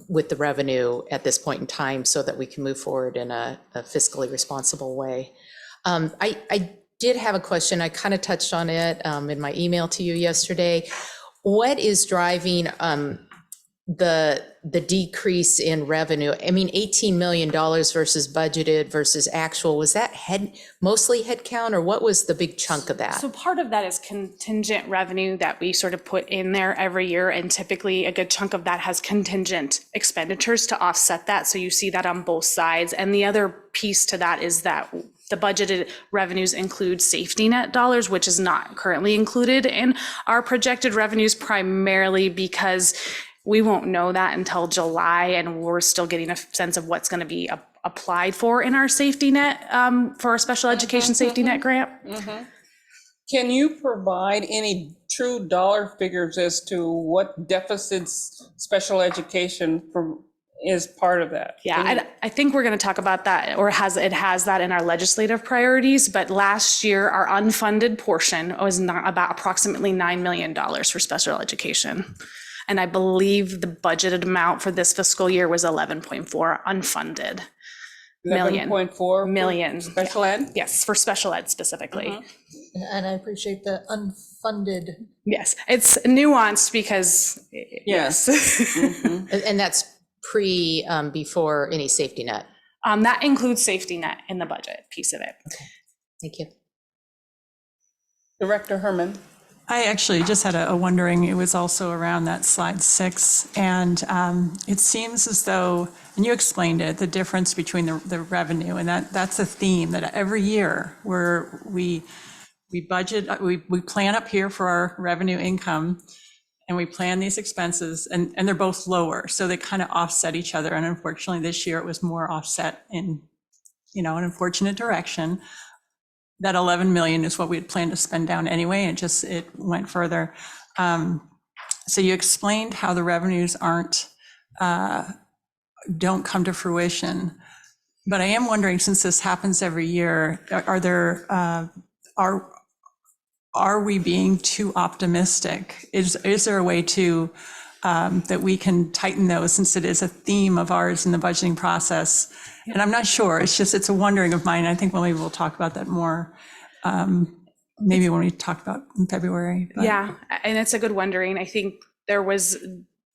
with the revenue at this point in time so that we can move forward in a fiscally responsible way. I did have a question. I kind of touched on it in my email to you yesterday. What is driving the decrease in revenue? I mean, $18 million versus budgeted versus actual, was that mostly headcount, or what was the big chunk of that? So part of that is contingent revenue that we sort of put in there every year, and typically a good chunk of that has contingent expenditures to offset that. So you see that on both sides. And the other piece to that is that the budgeted revenues include safety net dollars, which is not currently included in our projected revenues, primarily because we won't know that until July, and we're still getting a sense of what's going to be applied for in our safety net, for our special education safety net grant. Can you provide any true dollar figures as to what deficits special education is part of that? Yeah, I think we're going to talk about that, or it has that in our legislative priorities. But last year, our unfunded portion was about approximately $9 million for special education. And I believe the budgeted amount for this fiscal year was 11.4 unfunded million. 11.4 million. Special ed? Yes, for special ed specifically. And I appreciate the unfunded. Yes, it's nuanced because, Yes. And that's before any safety net. That includes safety net in the budget piece of it. Thank you. Director Herman. I actually just had a wondering, it was also around that slide 6, and it seems as though, and you explained it, the difference between the revenue, and that's a theme that every year where we budget, we plan up here for our revenue income, and we plan these expenses, and they're both lower, so they kind of offset each other, and unfortunately this year it was more offset in, an unfortunate direction. That 11 million is what we had planned to spend down anyway, and it went further. So you explained how the revenues don't come to fruition, but I am wondering, since this happens every year, are we being too optimistic? Is there a way to that we can tighten those, since it is a theme of ours in the budgeting process? And I'm not sure, it's a wondering of mine. I think maybe we'll talk about that more, maybe when we talk about in February. But. Yeah, and it's a good wondering. I think there was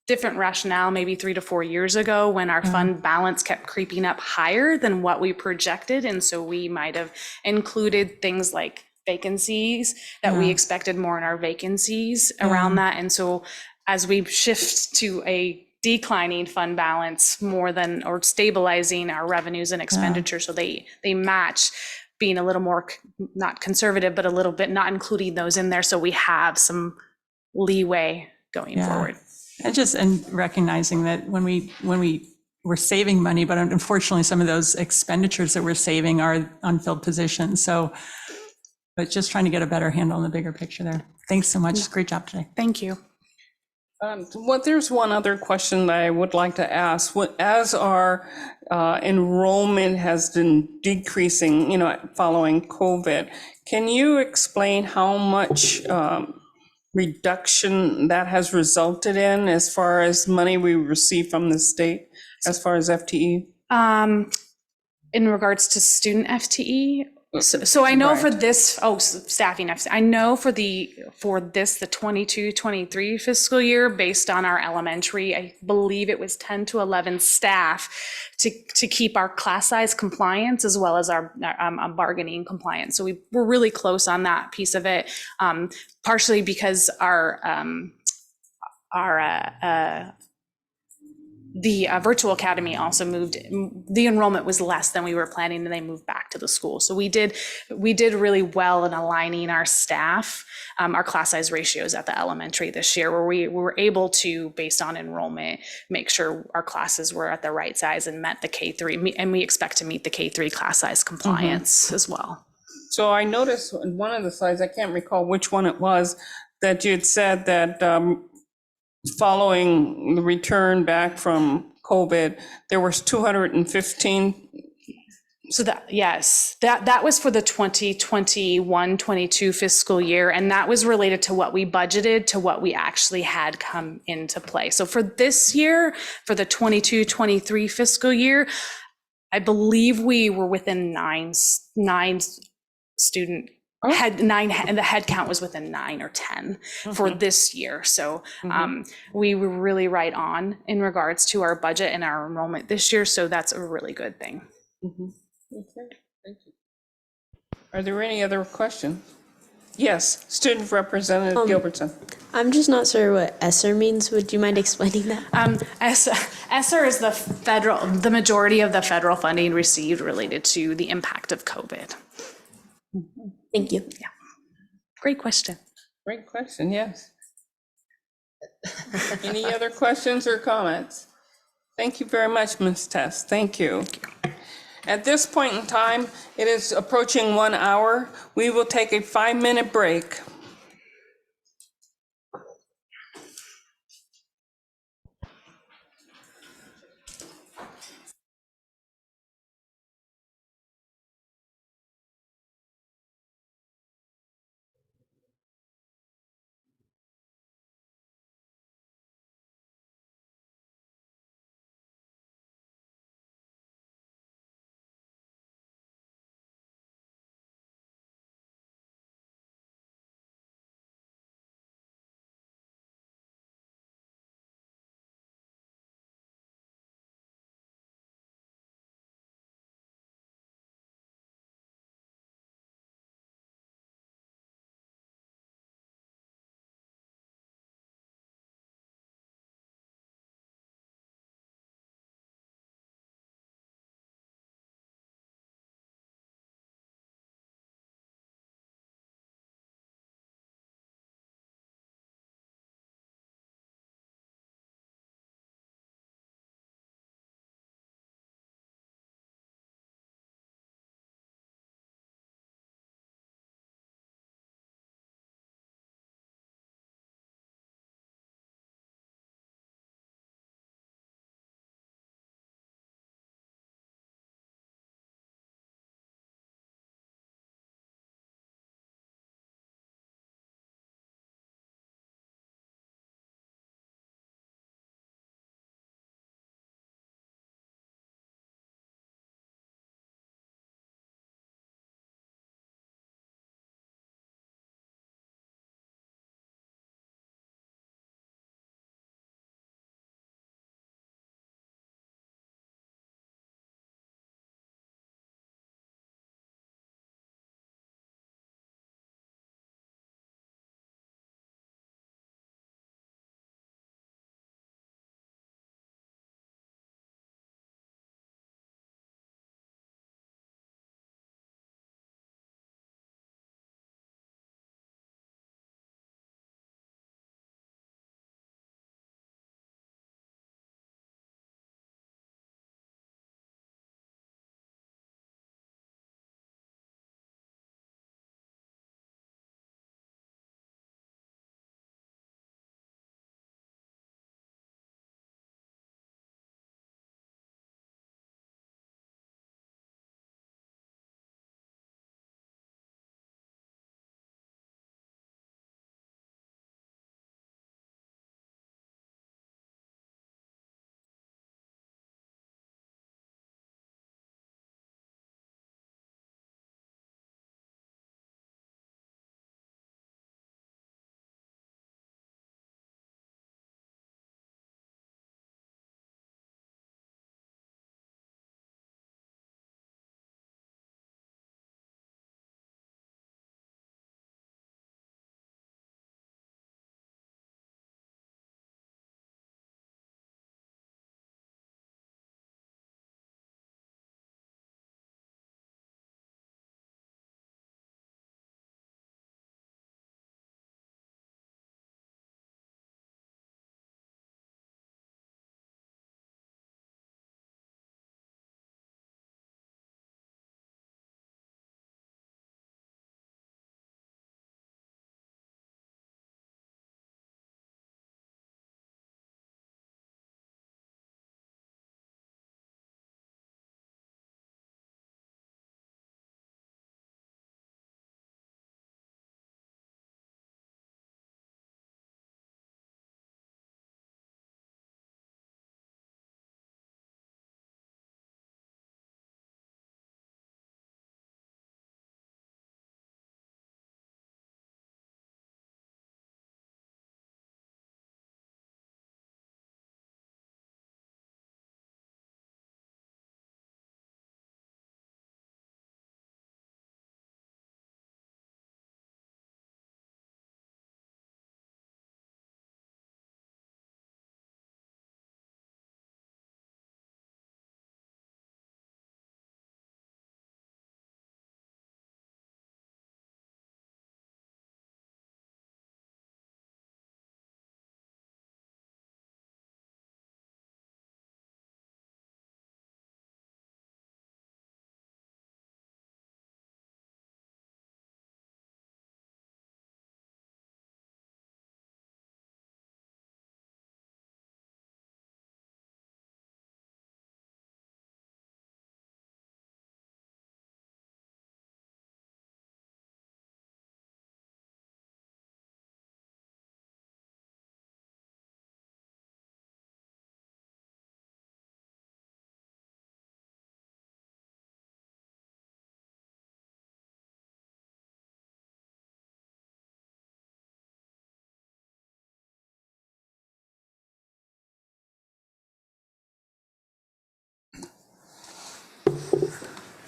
different rationale maybe 3 to 4 years ago when our fund balance kept creeping up higher than what we projected. And so we might have included things like vacancies that we expected more in our vacancies around that. And so as we shift to a declining fund balance more than, or stabilizing our revenues and expenditures, so they match, being a little more not conservative, but a little bit not including those in there, so we have some leeway going forward. And recognizing that when we were saving money, but unfortunately some of those expenditures that we're saving are unfilled positions. So, but just trying to get a better handle on the bigger picture there. Thanks so much. Great job today. Thank you. There's one other question that I would like to ask. As our enrollment has been decreasing, following COVID, can you explain how much reduction that has resulted in as far as money we receive from the state, as far as FTE? In regards to student FTE? So I know for Right. this, staffing, I know for the 22-23 fiscal year, based on our elementary, I believe it was 10 to 11 staff to keep our class size compliance as well as our bargaining compliance. So we're really close on that piece of it, partially because the virtual academy also moved. The enrollment was less than we were planning, and they moved back to the school. So we did really well in aligning our staff, our class size ratios at the elementary this year, where we were able to, based on enrollment, make sure our classes were at the right size and met the K3, and we expect to meet the K3 class size compliance as well. So I noticed in one of the slides, I can't recall which one it was, that you had said that following the return back from COVID, there was 215. So that was for the 2021-22 fiscal year, and that was related to what we budgeted to what we actually had come into play. So for this year, for the 22-23 fiscal year, I believe we were within nine student had 9, and the head count was within 9 or 10 for this year. So we were really right on in regards to our budget and our enrollment this year. So that's a really good thing. Okay, thank you. Are there any other questions? Yes, Student Representative Gilbertson. I'm just not sure what ESSER means. Would you mind explaining that? ESSER is the majority of the federal funding received related to the impact of COVID. Thank you. Yeah. Great question. Great question, yes. Any other questions or comments? Thank you very much, Ms. Tess. Thank you. At this point in time, it is approaching 1 hour. We will take a 5-minute break.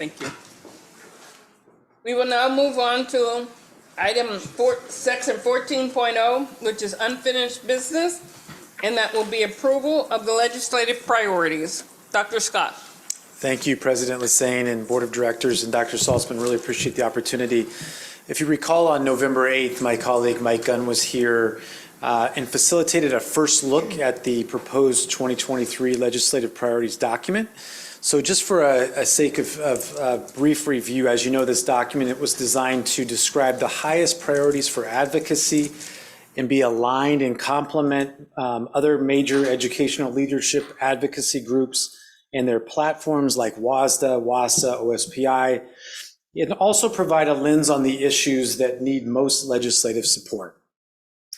Thank you. We will now move on to section 14.0, which is unfinished business, and that will be approval of the legislative priorities. Dr. Scott. Thank you, President Lesane and Board of Directors and Dr. Saltzman. Really appreciate the opportunity. If you recall, on November 8th, my colleague Mike Gunn was here and facilitated a first look at the proposed 2023 legislative priorities document. So just for a sake of brief review, as you know, this document, it was designed to describe the highest priorities for advocacy and be aligned and complement other major educational leadership advocacy groups and their platforms like WASDA, WASA, OSPI, and also provide a lens on the issues that need most legislative support.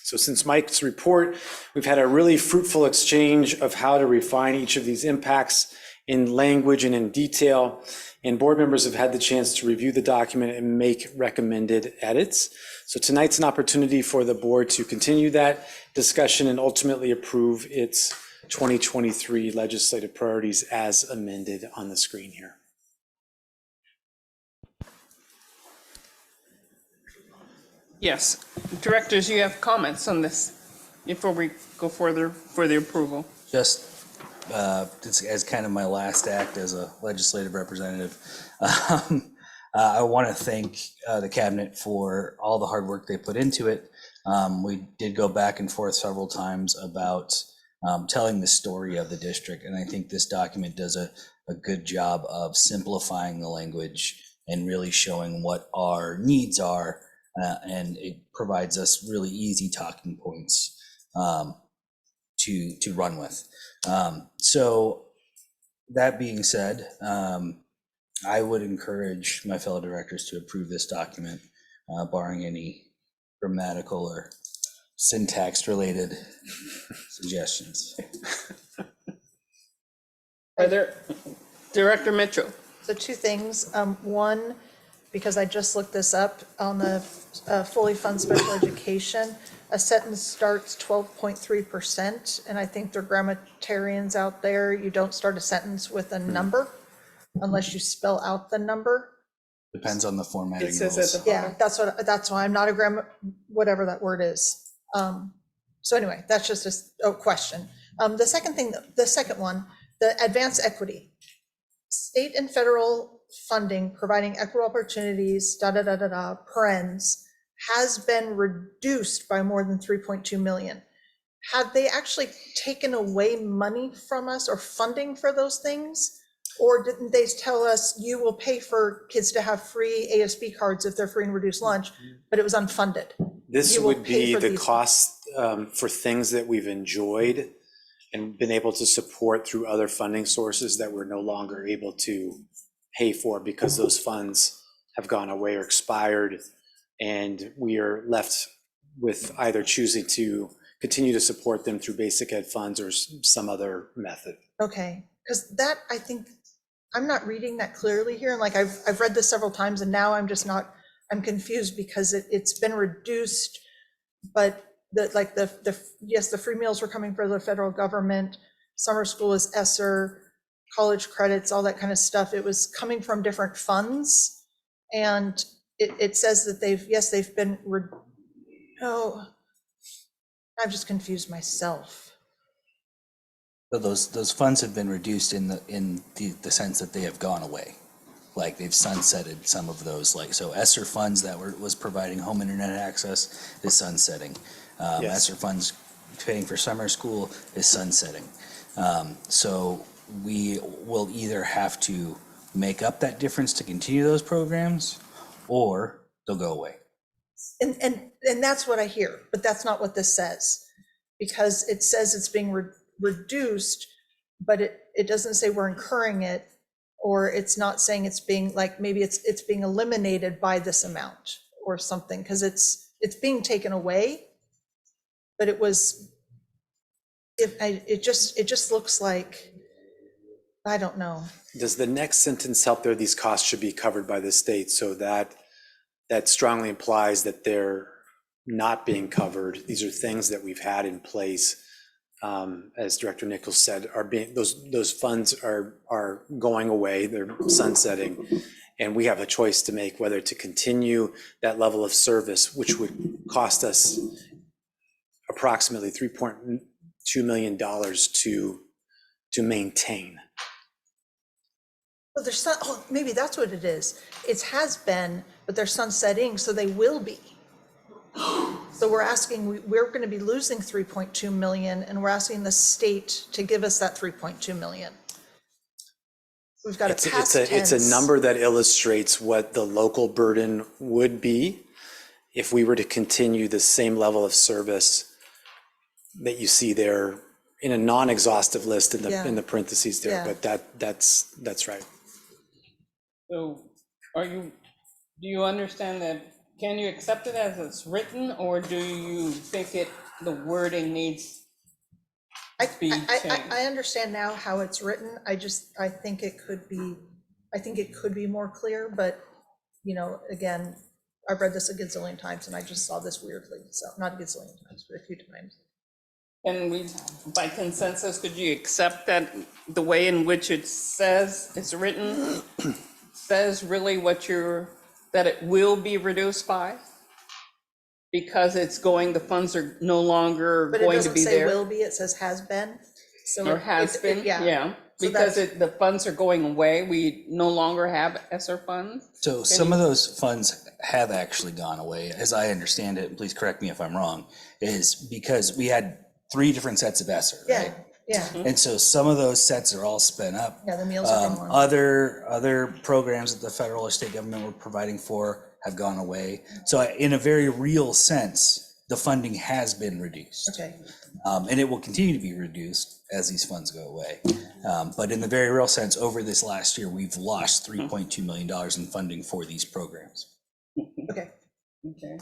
So since Mike's report, we've had a really fruitful exchange of how to refine each of these impacts in language and in detail, and board members have had the chance to review the document and make recommended edits. So tonight's an opportunity for the board to continue that discussion and ultimately approve its 2023 legislative priorities as amended on the screen here. Yes, directors, you have comments on this before we go further for the approval. Just as kind of my last act as a legislative representative, I want to thank the cabinet for all the hard work they put into it. We did go back and forth several times about telling the story of the district, and I think this document does a good job of simplifying the language and really showing what our needs are, and it provides us really easy talking points to run with. So that being said, I would encourage my fellow directors to approve this document, barring any grammatical or syntax related suggestions. Are there, Director Mitchell? So two things. One, because I just looked this up on the fully funded special education, a sentence starts 12.3%, and I think there are grammarians out there, you don't start a sentence with a number unless you spell out the number. Depends on the formatting It says rules. at the Yeah, that's why I'm not a grammar, whatever that word is. So anyway, that's just a question. The second one, the advanced equity. State and federal funding providing equitable opportunities, parens, has been reduced by more than 3.2 million. Have they actually taken away money from us or funding for those things? Or didn't they tell us you will pay for kids to have free ASB cards if they're free and reduced lunch, but it was unfunded? This You will would pay be for the these- cost for things that we've enjoyed and been able to support through other funding sources that we're no longer able to pay for because those funds have gone away or expired, and we are left with either choosing to continue to support them through basic ed funds or some other method. Okay, because that, I think, I'm not reading that clearly here, and like I've read this several times, and now I'm just not, I'm confused because it's been reduced, but yes, the free meals were coming from the federal government, summer school is ESSER, college credits, all that kind of stuff. It was coming from different funds, and it says that they've been, I've just confused myself. So those funds have been reduced in the sense that they have gone away. Like they've sunsetted some of those, like, so ESSER funds that was providing home internet access is sunsetting. Yes. ESSER funds paying for summer school is sunsetting. So we will either have to make up that difference to continue those programs, or they'll go away. And that's what I hear, but that's not what this says, because it says it's being reduced, but it doesn't say we're incurring it, or it's not saying it's being, like, maybe it's being eliminated by this amount or something, because it's being taken away, but it just looks like, I don't know. Does the next sentence help there? These costs should be covered by the state, so that strongly implies that they're not being covered. These are things that we've had in place as Director Nichols said, are being, those funds are going away, they're sunsetting. And we have a choice to make whether to continue that level of service, which would cost us approximately $3.2 million to maintain. Well, there's maybe that's what it is. It has been, but they're sunsetting, so they will be. So we're asking, we're going to be losing 3.2 million, and we're asking the state to give us that 3.2 million. We've got a past tense. It's a number that illustrates what the local burden would be if we were to continue the same level of service that you see there in a non-exhaustive list in the parentheses there. But that's right. So do you understand that? Can you accept it as it's written, or do you think the wording needs to be changed? I understand now how it's written. I think it could be more clear, but again, I've read this a gazillion times and I just saw this weirdly. So not a gazillion times, but a few times. And by consensus, could you accept that the way in which it's written says really that it will be reduced by? Because the funds are no longer going to be there. But it doesn't say will be, it says has been. So Or has been, yeah. So Because the funds are going away, we no longer have ESSER funds. So some of those funds have actually gone away, as I understand it, please correct me if I'm wrong, is because we had 3 different sets of ESSER, right? Yeah. And so some of those sets are all spent up. Yeah, the meals are gone. Other programs that the federal or state government were providing for have gone away. So in a very real sense, the funding has been reduced. Okay. And it will continue to be reduced as these funds go away. But in the very real sense, over this last year, we've lost $3.2 million in funding for these programs. Okay. Okay.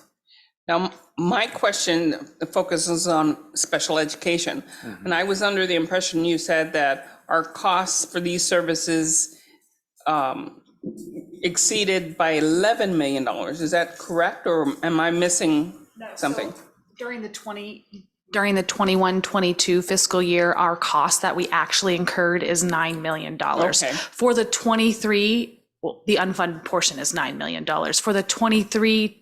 Now, my question focuses on special education. And I was under the impression you said that our costs for these services exceeded by $11 million. Is that correct, or am I missing something? During the 21-22 fiscal year, our cost that we actually incurred is $9 million. Okay. For the 23, the unfunded portion is $9 million. For the 22,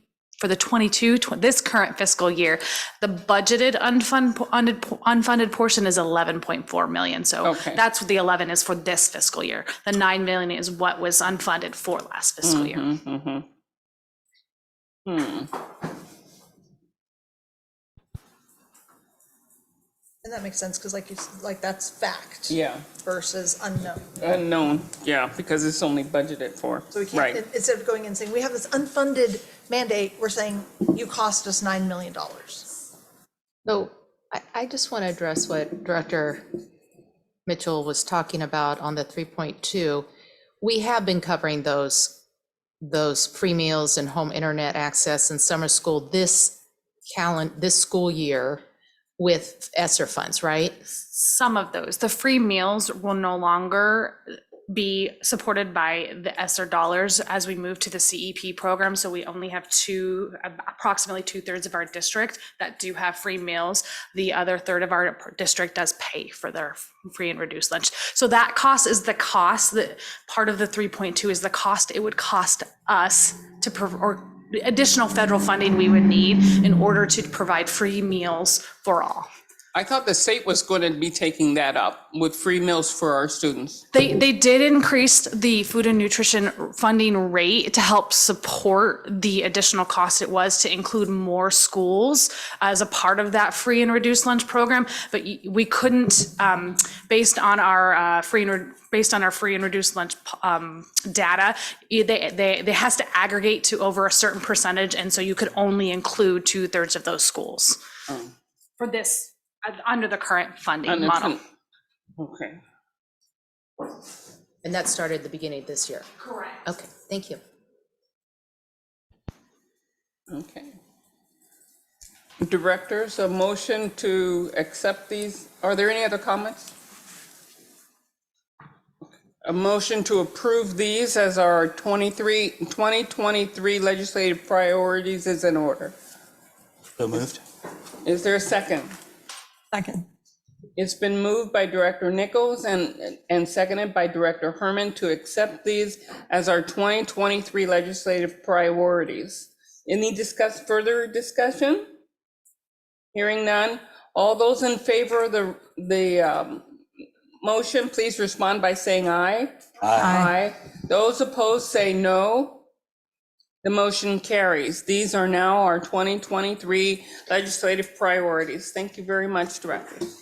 this current fiscal year, the budgeted unfunded portion is 11.4 million. So that's what the 11 is for this fiscal year. The 9 million is what was unfunded for last fiscal year. And that makes sense, because like that's fact. Yeah. Versus unknown. Unknown, yeah, because it's only budgeted for. So we can't, instead of going and saying, we have this unfunded mandate, we're saying, you cost us $9 million. So I just want to address what Director Mitchell was talking about on the 3.2. We have been covering those free meals and home internet access and summer school this school year with ESSER funds, right? Some of those. The free meals will no longer be supported by the ESSER dollars as we move to the CEP program. So we only have approximately 2/3 of our district that do have free meals. The other third of our district does pay for their free and reduced lunch. So that cost is the cost, that part of the 3.2 is the cost it would cost us or additional federal funding we would need in order to provide free meals for all. I thought the state was going to be taking that up with free meals for our students. They did increase the food and nutrition funding rate to help support the additional cost it was to include more schools as a part of that free and reduced lunch program. But we couldn't, based on our free and reduced lunch data, they has to aggregate to over a certain percentage, and so you could only include 2/3 of those schools for this. Under the current funding model. Okay. And that started at the beginning of this year? Correct. Okay, thank you. Okay. Directors, a motion to accept these. Are there any other comments? A motion to approve these as our 2023 legislative priorities is in order. So moved. Is there a second? Second. It's been moved by Director Nichols and seconded by Director Herman to accept these as our 2023 legislative priorities. Any further discussion? Hearing none. All those in favor of the motion, please respond by saying aye. Aye. Those opposed say no. The motion carries. These are now our 2023 legislative priorities. Thank you very much, directors.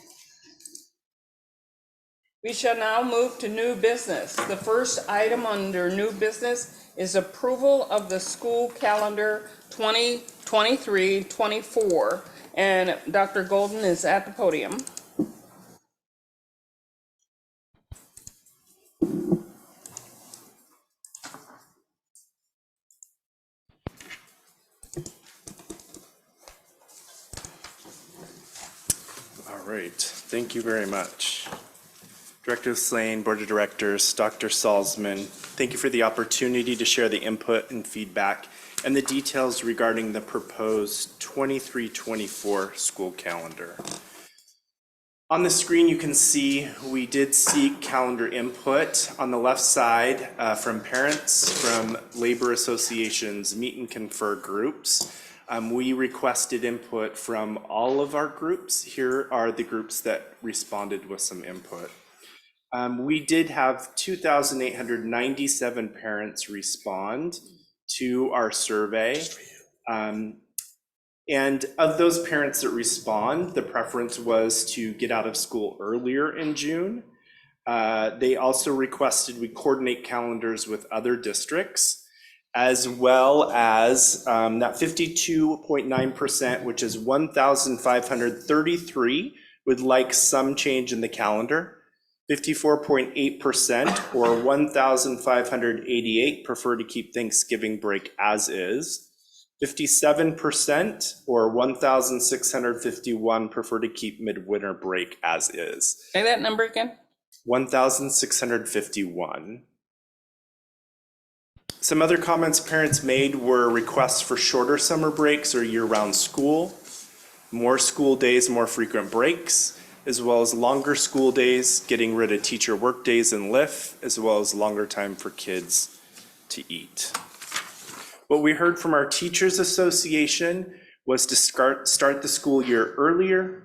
We shall now move to new business. The first item under new business is approval of the school calendar 2023-24. And Dr. Golden is at the podium. All right, thank you very much. Director Slane, Board of Directors, Dr. Salzman, thank you for the opportunity to share the input and feedback and the details regarding the proposed 23-24 school calendar. On the screen, you can see we did seek calendar input on the left side from parents, from labor associations, meet and confer groups. We requested input from all of our groups. Here are the groups that responded with some input. We did have 2,897 parents respond to our survey. And of those parents that respond, the preference was to get out of school earlier in June. They also requested we coordinate calendars with other districts, as well as that 52.9%, which is 1,533, would like some change in the calendar. 54.8%, or 1,588, prefer to keep Thanksgiving break as is. 57%, or 1,651, prefer to keep midwinter break as is. Say that number again. 1,651. Some other comments parents made were requests for shorter summer breaks or year-round school, more school days, more frequent breaks, as well as longer school days, getting rid of teacher work days and LIF, as well as longer time for kids to eat. What we heard from our Teachers Association was to start the school year earlier,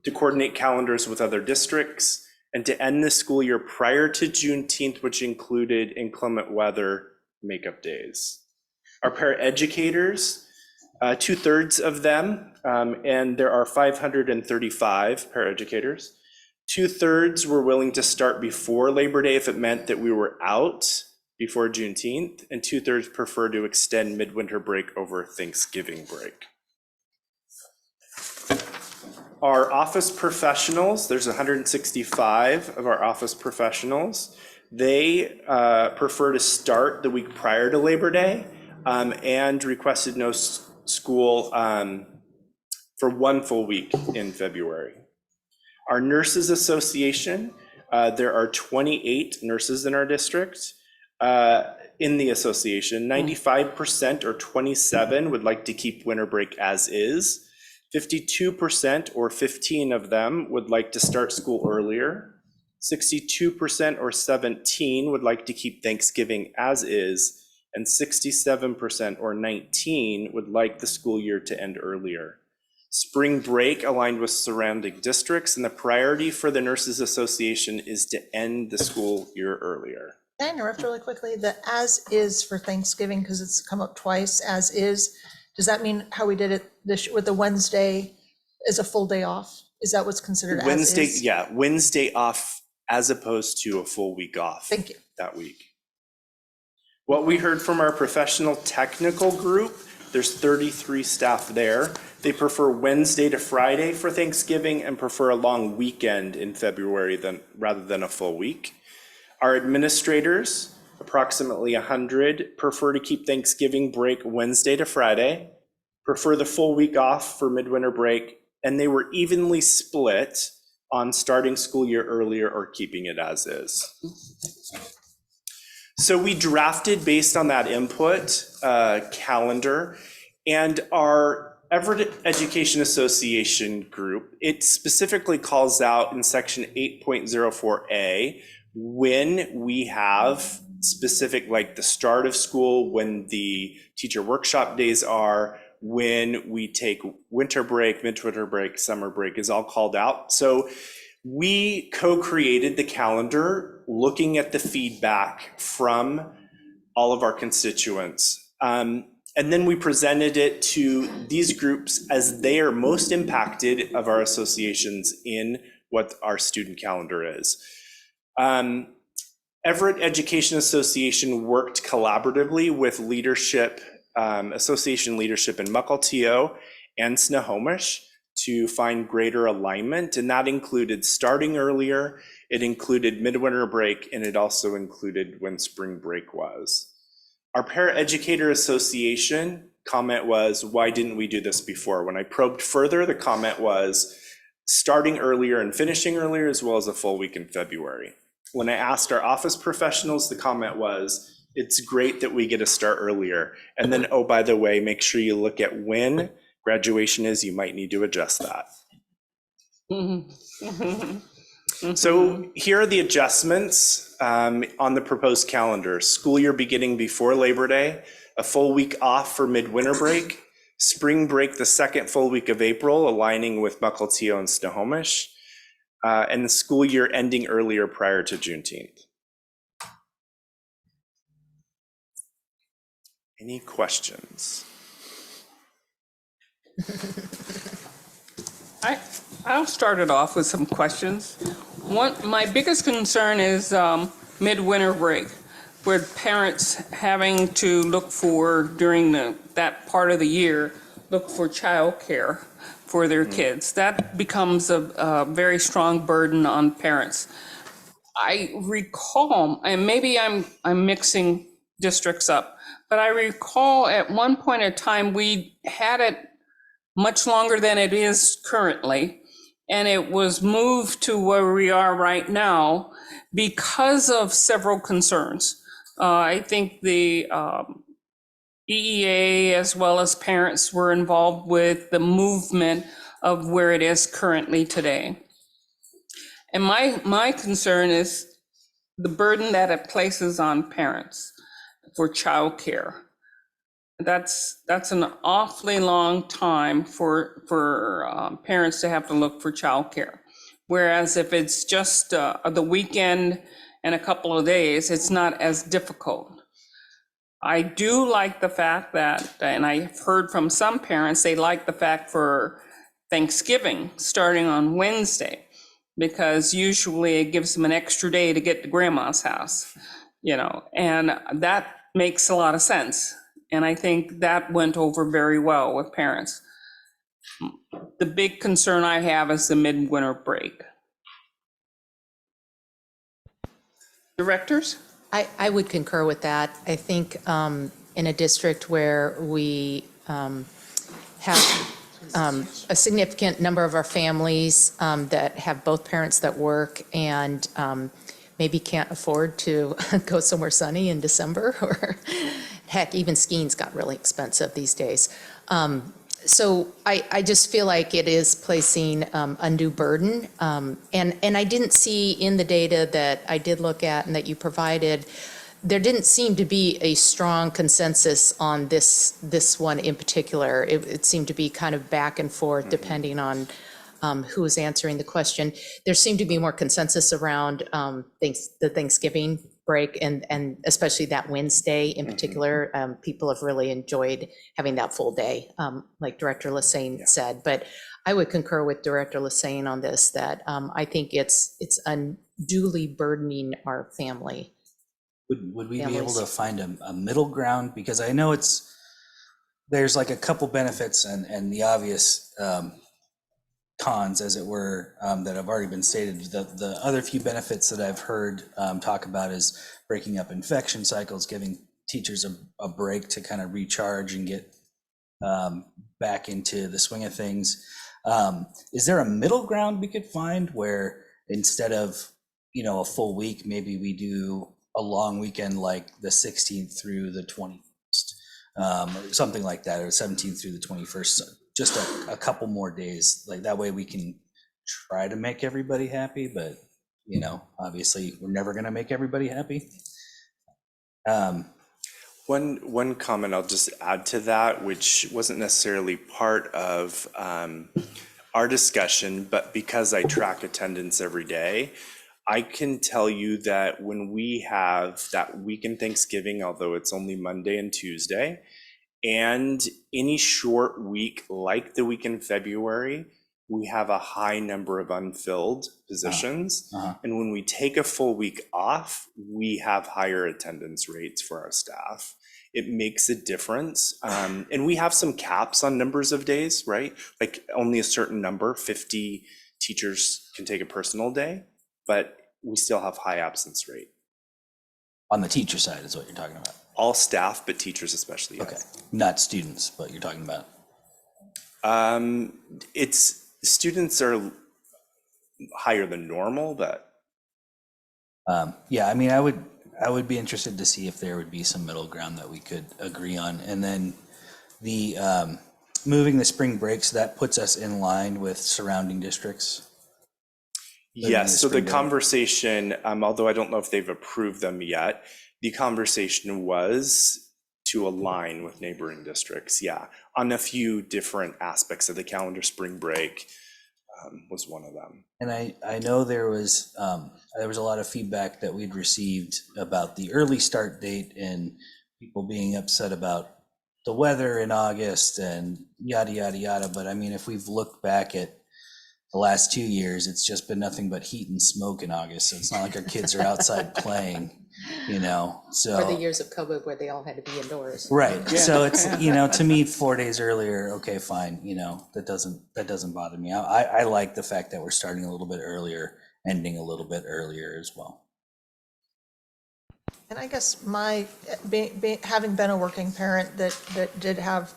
to coordinate calendars with other districts, and to end the school year prior to Juneteenth, which included inclement weather makeup days. Our paraeducators, 2/3 of them, and there are 535 paraeducators, 2/3 were willing to start before Labor Day if it meant that we were out before Juneteenth, and 2/3 prefer to extend midwinter break over Thanksgiving break. Our office professionals, there's 165 of our office professionals. They prefer to start the week prior to Labor Day and requested no school for one full week in February. Our Nurses Association, there are 28 nurses in our district. In the association, 95% or 27 would like to keep winter break as is. 52% or 15 of them would like to start school earlier. 62% or 17 would like to keep Thanksgiving as is. And 67% or 19 would like the school year to end earlier. Spring break aligned with surrounding districts, and the priority for the Nurses Association is to end the school year earlier. Can I interrupt really quickly? The as is for Thanksgiving, because it's come up twice, as is, does that mean how we did it this with the Wednesday is a full day off? Is that what's considered Wednesday, as is? yeah, Wednesday off as opposed to a full week off. Thank you. That week. What we heard from our professional technical group, there's 33 staff there. They prefer Wednesday to Friday for Thanksgiving and prefer a long weekend in February rather than a full week. Our administrators, approximately 100, prefer to keep Thanksgiving break Wednesday to Friday, prefer the full week off for midwinter break, and they were evenly split on starting school year earlier or keeping it as is. So we drafted, based on that input, calendar, and our Everett Education Association group, it specifically calls out in section 8.04A when we have specific, like the start of school, when the teacher workshop days are, when we take winter break, midwinter break, summer break is all called out. So we co-created the calendar looking at the feedback from all of our constituents. And then we presented it to these groups as they are most impacted of our associations in what our student calendar is. Everett Education Association worked collaboratively with leadership, association leadership in Mukilteo and Snohomish to find greater alignment. And that included starting earlier, it included midwinter break, and it also included when spring break was. Our Paraeducator Association comment was, why didn't we do this before? When I probed further, the comment was starting earlier and finishing earlier, as well as a full week in February. When I asked our office professionals, the comment was, it's great that we get to start earlier. And then, oh, by the way, make sure you look at when graduation is, you might need to adjust that. So here are the adjustments on the proposed calendar. School year beginning before Labor Day, a full week off for midwinter break, spring break the second full week of April, aligning with Mukilteo and Snohomish, and the school year ending earlier prior to Juneteenth. Any questions? I'll start it off with some questions. My biggest concern is midwinter break, where parents having to look for, during that part of the year, look for childcare for their kids. That becomes a very strong burden on parents. I recall, and maybe I'm mixing districts up, but I recall at one point in time we had it much longer than it is currently, and it was moved to where we are right now because of several concerns. I think the EEA as well as parents were involved with the movement of where it is currently today. And my concern is the burden that it places on parents for childcare. That's an awfully long time for parents to have to look for childcare. Whereas if it's just the weekend and a couple of days, it's not as difficult. I do like the fact that, and I've heard from some parents, they like the fact for Thanksgiving starting on Wednesday, because usually it gives them an extra day to get to grandma's house, and that makes a lot of sense. And I think that went over very well with parents. The big concern I have is the midwinter break. Directors? I would concur with that. I think in a district where we have a significant number of our families that have both parents that work and maybe can't afford to go somewhere sunny in December, or heck, even skiing's got really expensive these days. So I just feel like it is placing undue burden. And I didn't see in the data that I did look at and that you provided, there didn't seem to be a strong consensus on this one in particular. It seemed to be kind of back and forth depending on who was answering the question. There seemed to be more consensus around the Thanksgiving break and especially that Wednesday in particular. People have really enjoyed having that full day, like Director Lassane said. But I would concur with Director Lassane on this, that I think it's unduly burdening our family. Would we be able to find a middle ground? Because I know there's like a couple benefits and the obvious cons, as it were, that have already been stated. The other few benefits that I've heard talk about is breaking up infection cycles, giving teachers a break to kind of recharge and get back into the swing of things. Is there a middle ground we could find where instead of a full week, maybe we do a long weekend like the 16th through the 21st, or something like that, or 17th through the 21st, just a couple more days, like that way we can try to make everybody happy, but you know, obviously we're never going to make everybody happy. One comment I'll just add to that, which wasn't necessarily part of our discussion, but because I track attendance every day, I can tell you that when we have that week in Thanksgiving, although it's only Monday and Tuesday, and any short week like the week in February, we have a high number of unfilled positions. And when we take a full week off, we have higher attendance rates for our staff. It makes a difference. And we have some caps on numbers of days, right? Like only a certain number, 50 teachers can take a personal day, but we still have high absence rate. On the teacher side is what you're talking about. All staff, but teachers especially, yes. Okay, not students, but you're talking about. It's students are higher than normal, but yeah, I mean, I would be interested to see if there would be some middle ground that we could agree on. And then the moving the spring breaks, that puts us in line with surrounding districts. yes. So the conversation, although I don't know if they've approved them yet, the conversation was to align with neighboring districts. Yeah, on a few different aspects of the calendar. Spring break was one of them. And I know there was a lot of feedback that we'd received about the early start date and people being upset about the weather in August and yada, yada, yada. But I mean, if we've looked back at the last 2 years, it's just been nothing but heat and smoke in August. So it's not like our kids are outside playing, you know, so. For the years of COVID where they all had to be indoors. Right. So it's, you know, to me, 4 days earlier, okay, fine. You know, that doesn't bother me. I like the fact that we're starting a little bit earlier, ending a little bit earlier as well. And I guess having been a working parent that did have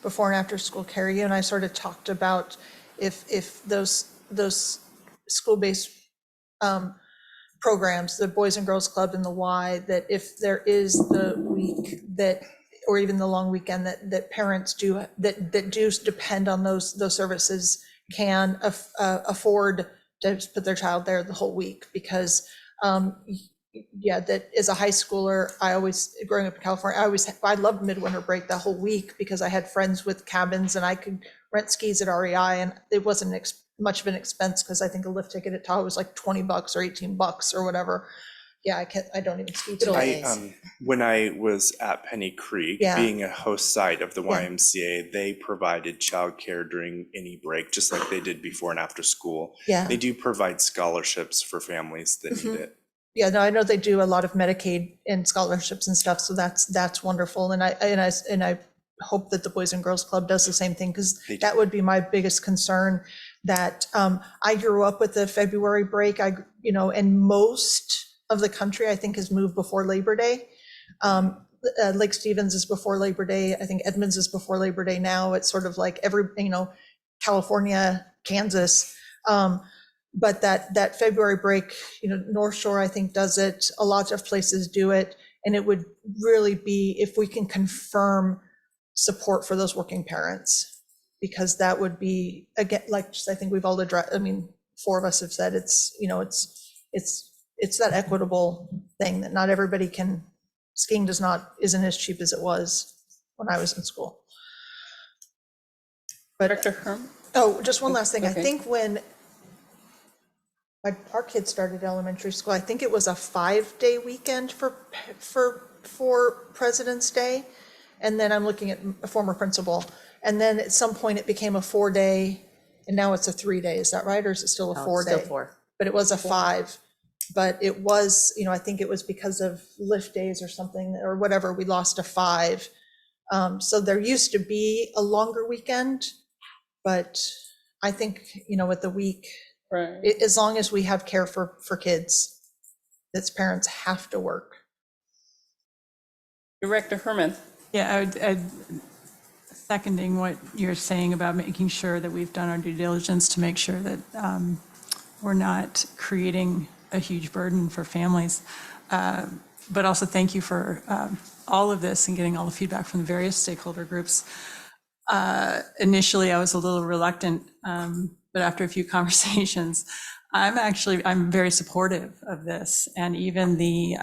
before and after school care, you and I sort of talked about if those school-based programs, the Boys and Girls Club and the Y, that if there is the week that, or even the long weekend that parents do, that do depend on those services, can afford to put their child there the whole week. Because yeah, that as a high schooler, growing up in California, I loved midwinter break that whole week because I had friends with cabins and I could rent skis at REI, and it wasn't much of an expense because I think a lift ticket at Tahoe was like $20 or $18 or whatever. Yeah, I don't even ski today. When I was at Penny Creek, being a host site of the YMCA, they provided childcare during any break, just like they did before and after school. Yeah. They do provide scholarships for families that need it. Yeah, no, I know they do a lot of Medicaid and scholarships and stuff, so that's wonderful. And I hope that the Boys and Girls Club does the same thing, because that would be my biggest concern. That I grew up with the February break, and most of the country I think has moved before Labor Day. Lake Stevens is before Labor Day. I think Edmonds is before Labor Day now. It's sort of like California, Kansas. But that February break, North Shore, I think, does it. A lot of places do it. And it would really be if we can confirm support for those working parents, because that would be, again, like I think we've all addressed, 4 of us have said it's that equitable thing that not everybody can, skiing isn't as cheap as it was when I was in school. But Dr. Herm? Oh, just one last thing. Okay. I think when our kids started elementary school, I think it was a 5-day weekend for President's Day. And then I'm looking at a former principal. And then at some point it became a 4-day, and now it's a 3-day. Is that right? Or is it still a 4-day? Still 4. But it was a 5. But it was, I think it was because of lift days or something or whatever, we lost a 5. So there used to be a longer weekend, but I think, with the week, Right. as long as we have care for kids, its parents have to work. Director Herman? Yeah, I'd seconding what you're saying about making sure that we've done our due diligence to make sure that we're not creating a huge burden for families. But also thank you for all of this and getting all the feedback from the various stakeholder groups. Initially, I was a little reluctant, but after a few conversations, I'm very supportive of this, and even the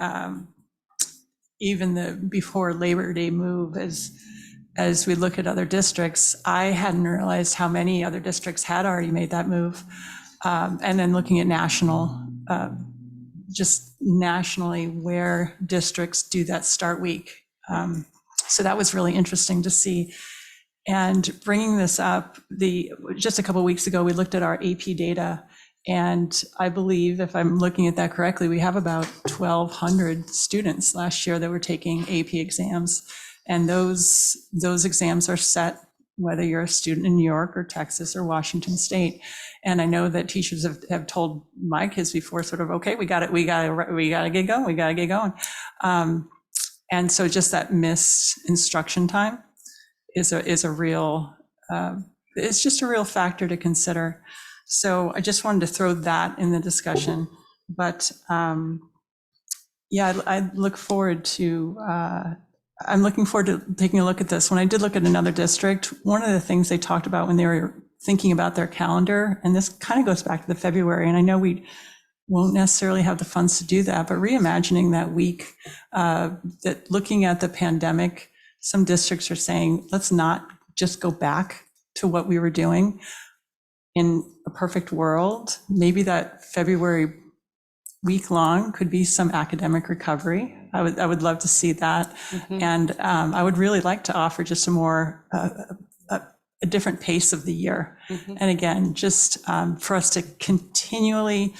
before Labor Day move, as we look at other districts, I hadn't realized how many other districts had already made that move, and then looking at just nationally where districts do that start week. So that was really interesting to see. And bringing this up, just a couple of weeks ago, we looked at our AP data, and I believe, if I'm looking at that correctly, we have about 1,200 students last year that were taking AP exams. And those exams are set whether you're a student in New York or Texas or Washington State. And I know that teachers have told my kids before, sort of, okay, we got to get going. And so just that missed instruction time is a real, it's just a real factor to consider. So I just wanted to throw that in the discussion. But yeah, I look forward to, I'm looking forward to taking a look at this. When I did look at another district, one of the things they talked about when they were thinking about their calendar, and this kind of goes back to the February, and I know we won't necessarily have the funds to do that, but reimagining that week, that looking at the pandemic, some districts are saying, let's not just go back to what we were doing. In a perfect world, maybe that February week long could be some academic recovery. I would love to see that. And I would really like to offer just a more, a different pace of the year. And again, just for us to continually,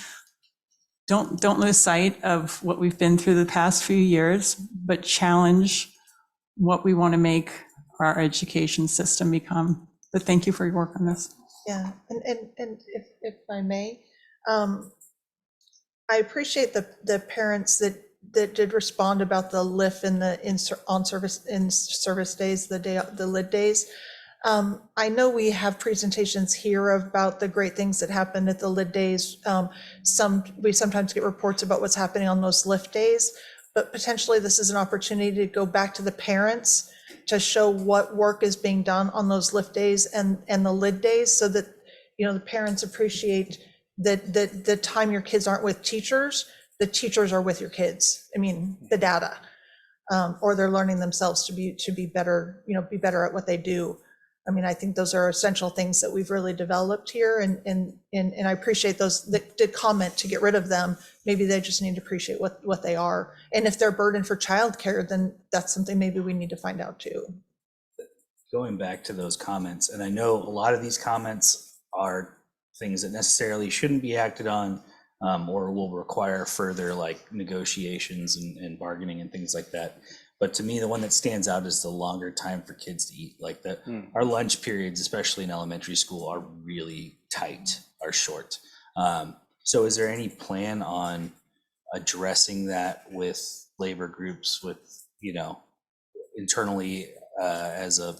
don't lose sight of what we've been through the past few years, but challenge what we want to make our education system become. But thank you for your work on this. Yeah, and if I may, I appreciate the parents that did respond about the lift in the in-service days, the lid days. I know we have presentations here about the great things that happened at the lid days. We sometimes get reports about what's happening on those lift days, but potentially this is an opportunity to go back to the parents to show what work is being done on those lift days and the lid days, so that, you know, the parents appreciate that the time your kids aren't with teachers, the teachers are with your kids. I mean, the data, or they're learning themselves to be better, you know, be better at what they do. I mean, I think those are essential things that we've really developed here, and I appreciate those that did comment to get rid of them. Maybe they just need to appreciate what they are. And if they're a burden for childcare, then that's something maybe we need to find out too. Going back to those comments, and I know a lot of these comments are things that necessarily shouldn't be acted on, or will require further like negotiations and bargaining and things like that. But to me, the one that stands out is the longer time for kids to eat. Like that, our lunch periods, especially in elementary school, are really tight, are short. So is there any plan on addressing that with labor groups, with, you know, internally as a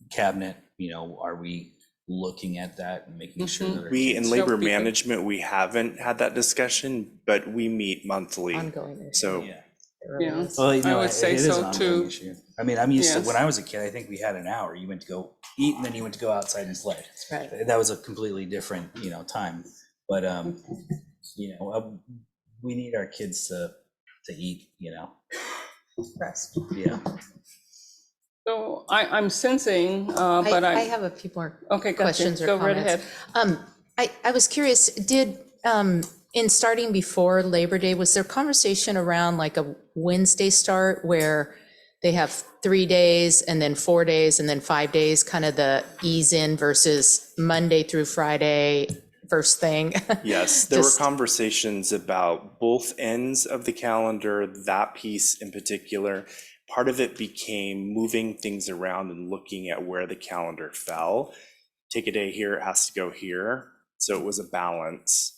cabinet? You know, are we looking at that and making sure that we in labor management, we haven't had that discussion, but we meet monthly. Ongoing. So Yeah. Well, you know, I would say it is so an ongoing too. issue. I mean, I'm used to, Yes. when I was a kid, I think we had an hour. You went to go eat and then you went to go outside and play. Right. That was a completely different, you know, time. But, you know, we need our kids to eat, you know. Rest. Yeah. So I'm sensing, but I have a few more okay, questions or go right comments. ahead. I was curious, did, in starting before Labor Day, was there conversation around like a Wednesday start where they have 3 days and then 4 days and then 5 days, kind of the ease in versus Monday through Friday first thing? yes, there were conversations about both ends of the calendar, that piece in particular. Part of it became moving things around and looking at where the calendar fell. Take a day here, it has to go here. So it was a balance.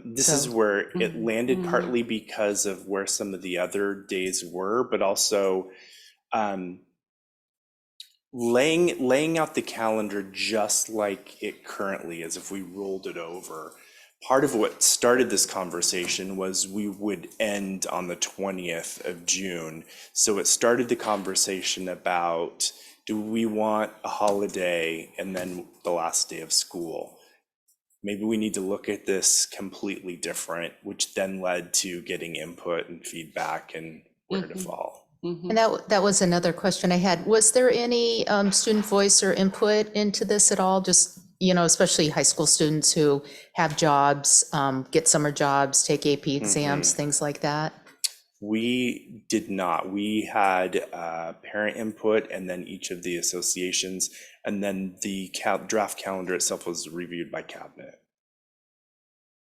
This is where it landed partly because of where some of the other days were, but also laying out the calendar just like it currently is, if we rolled it over. Part of what started this conversation was we would end on the 20th of June. So it started the conversation about, Do we want a holiday and then the last day of school? Maybe we need to look at this completely different, which then led to getting input and feedback and where to fall. And that was another question I had. Was there any student voice or input into this at all? Just, especially high school students who have jobs, get summer jobs, take AP exams, things like that? We did not. We had parent input and then each of the associations, and then the draft calendar itself was reviewed by cabinet.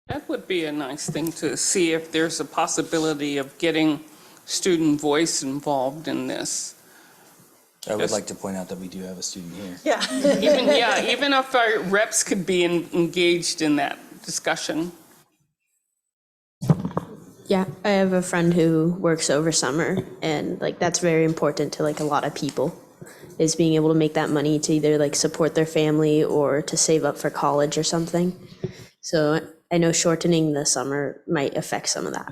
That would be a nice thing to see if there's a possibility of getting student voice involved in this. I would like to point out that we do have a student here. Yeah. Even if our reps could be engaged in that discussion. Yeah, I have a friend who works over summer, and like that's very important to like a lot of people, is being able to make that money to either like support their family or to save up for college or something. So I know shortening the summer might affect some of that.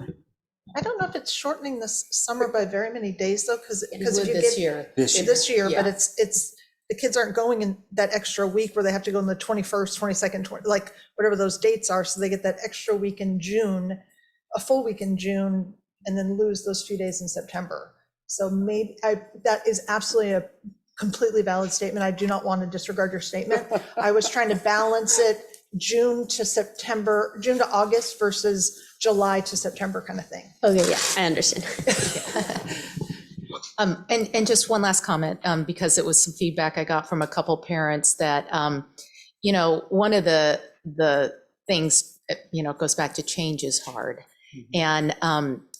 I don't know if it's shortening this summer by very many days though, because if you This get year. this year, Yeah. but it's the kids aren't going in that extra week where they have to go on the 21st, 22nd, 20, like whatever those dates are. So they get that extra week in June, a full week in June, and then lose those few days in September. So maybe that is absolutely a completely valid statement. I do not want to disregard your statement. I was trying to balance it June to August versus July to September kind of thing. Okay, yeah, I understand. And just one last comment, because it was some feedback I got from a couple parents that, one of the things, goes back to change is hard. And,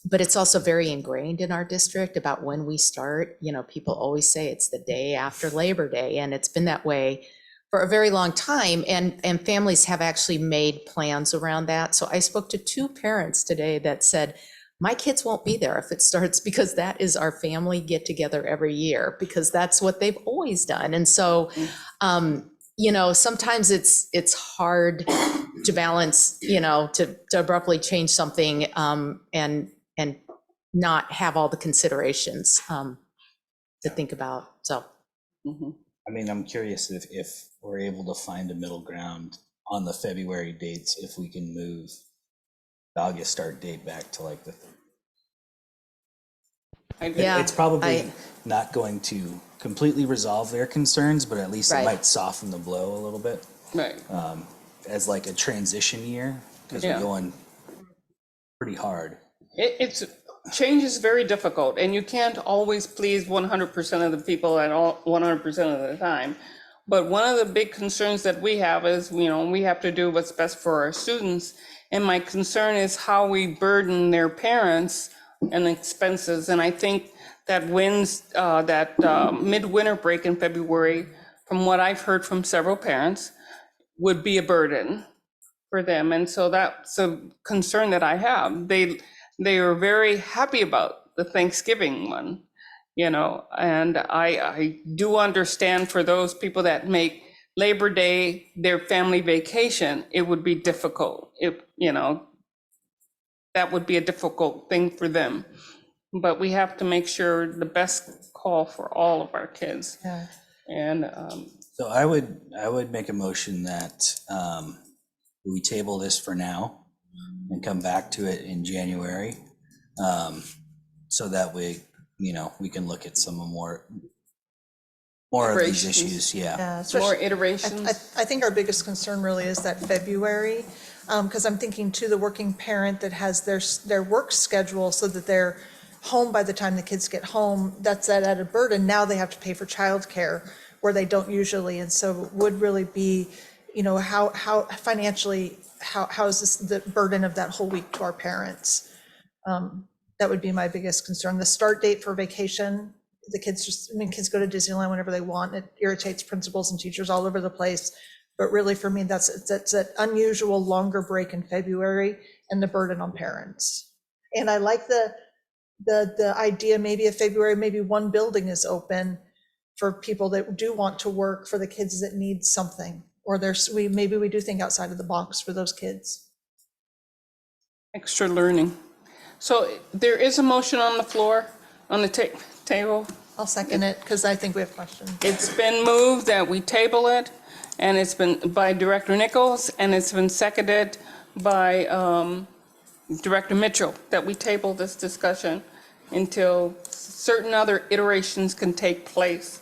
but it's also very ingrained in our district about when we start. People always say it's the day after Labor Day, and it's been that way for a very long time. And families have actually made plans around that. So I spoke to 2 parents today that said, my kids won't be there if it starts, because that is our family get together every year, because that's what they've always done. And so, sometimes it's hard to balance, to abruptly change something and not have all the considerations to think about. So. I mean, I'm curious if we're able to find a middle ground on the February dates, if we can move the August start date back to like the 3rd. Yeah, It's probably not going to completely resolve their concerns, but at least it Right. might soften the blow a little bit Right. as like a transition year, because Yeah. we're going pretty hard. It's change is very difficult, and you can't always please 100% of the people at all 100% of the time. But one of the big concerns that we have is, we have to do what's best for our students. And my concern is how we burden their parents and expenses. And I think that midwinter break in February, from what I've heard from several parents, would be a burden for them. And so that's a concern that I have. They are very happy about the Thanksgiving one, and I do understand for those people that make Labor Day their family vacation, it would be difficult. That would be a difficult thing for them. But we have to make sure the best call for all of our kids. Yeah. And So I would make a motion that we table this for now and come back to it in January, so that we can look at some more of these Iterations. issues. Yeah. Yeah, especially- more iterations. I think our biggest concern really is that February, because I'm thinking to the working parent that has their work schedule so that they're home by the time the kids get home, that's that added burden. Now they have to pay for childcare where they don't usually. And so it would really be, how financially, how is this the burden of that whole week to our parents? That would be my biggest concern. The start date for vacation, kids go to Disneyland whenever they want. It irritates principals and teachers all over the place. But really for me, that's an unusual longer break in February and the burden on parents. And I like the idea maybe of February, maybe one building is open for people that do want to work, for the kids that need something. Or maybe we do think outside of the box for those kids. Extra learning. So there is a motion on the floor, on the table. I'll second it because I think we have questions. It's been moved that we table it, and it's been by Director Nichols, and it's been seconded by Director Mitchell, that we table this discussion until certain other iterations can take place.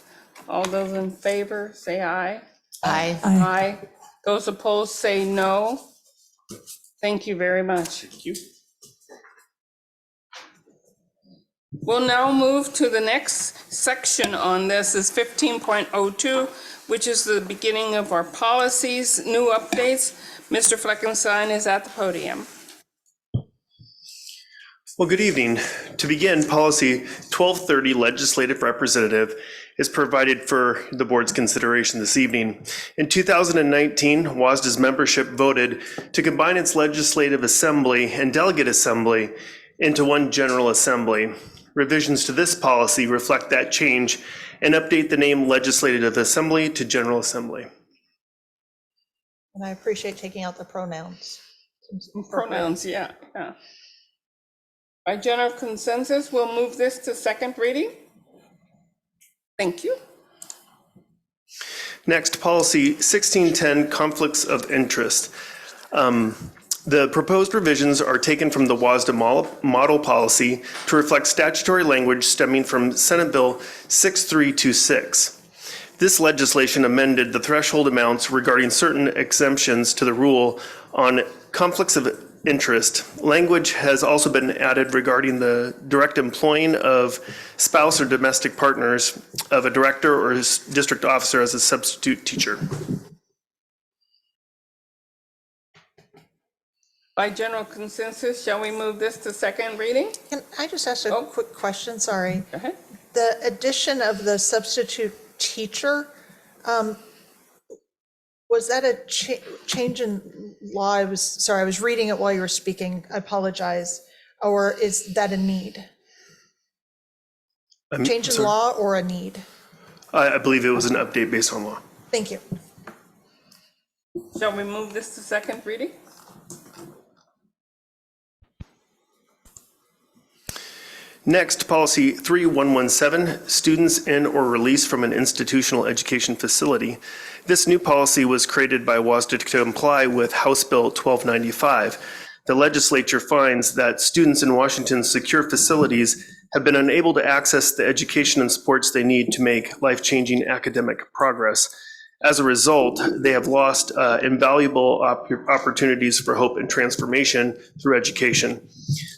All those in favor, say aye. Aye. Aye. Those opposed, say no. Thank you very much. Thank you. We'll now move to the next section on this, is 15.02, which is the beginning of our policies, new updates. Mr. Fleckenstein is at the podium. Well, good evening. To begin, policy 1230, legislative representative, is provided for the board's consideration this evening. In 2019, WASDA's membership voted to combine its legislative assembly and delegate assembly into one general assembly. Revisions to this policy reflect that change and update the name Legislative Assembly to General Assembly. And I appreciate taking out the pronouns. Pronouns, yeah. By general consensus, we'll move this to second reading. Thank you. Next, policy 1610, conflicts of interest. The proposed revisions are taken from the WASDA model policy to reflect statutory language stemming from Senate Bill 6326. This legislation amended the threshold amounts regarding certain exemptions to the rule on conflicts of interest. Language has also been added regarding the direct employing of spouse or domestic partners of a director or his district officer as a substitute teacher. By general consensus, shall we move this to second reading? Can I just ask a quick question? Sorry. Go ahead. The addition of the substitute teacher, was that a change in law? I was reading it while you were speaking. I apologize. Or is that a need? Change in law or a need? I believe it was an update based on law. Thank you. Shall we move this to second reading? Next, policy 3117, students in or released from an institutional education facility. This new policy was created by WASDA to comply with House Bill 1295. The legislature finds that students in Washington's secure facilities have been unable to access the education and supports they need to make life-changing academic progress. As a result, they have lost invaluable opportunities for hope and transformation through education.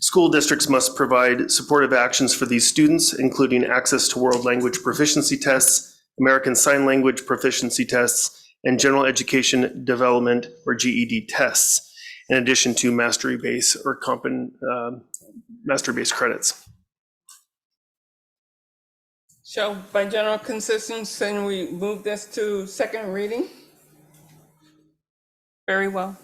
School districts must provide supportive actions for these students, including access to world language proficiency tests, American Sign Language proficiency tests, and general education development or GED tests, in addition to mastery-based or mastery-based credits. Shall, by general consensus, then we move this to second reading? Very well.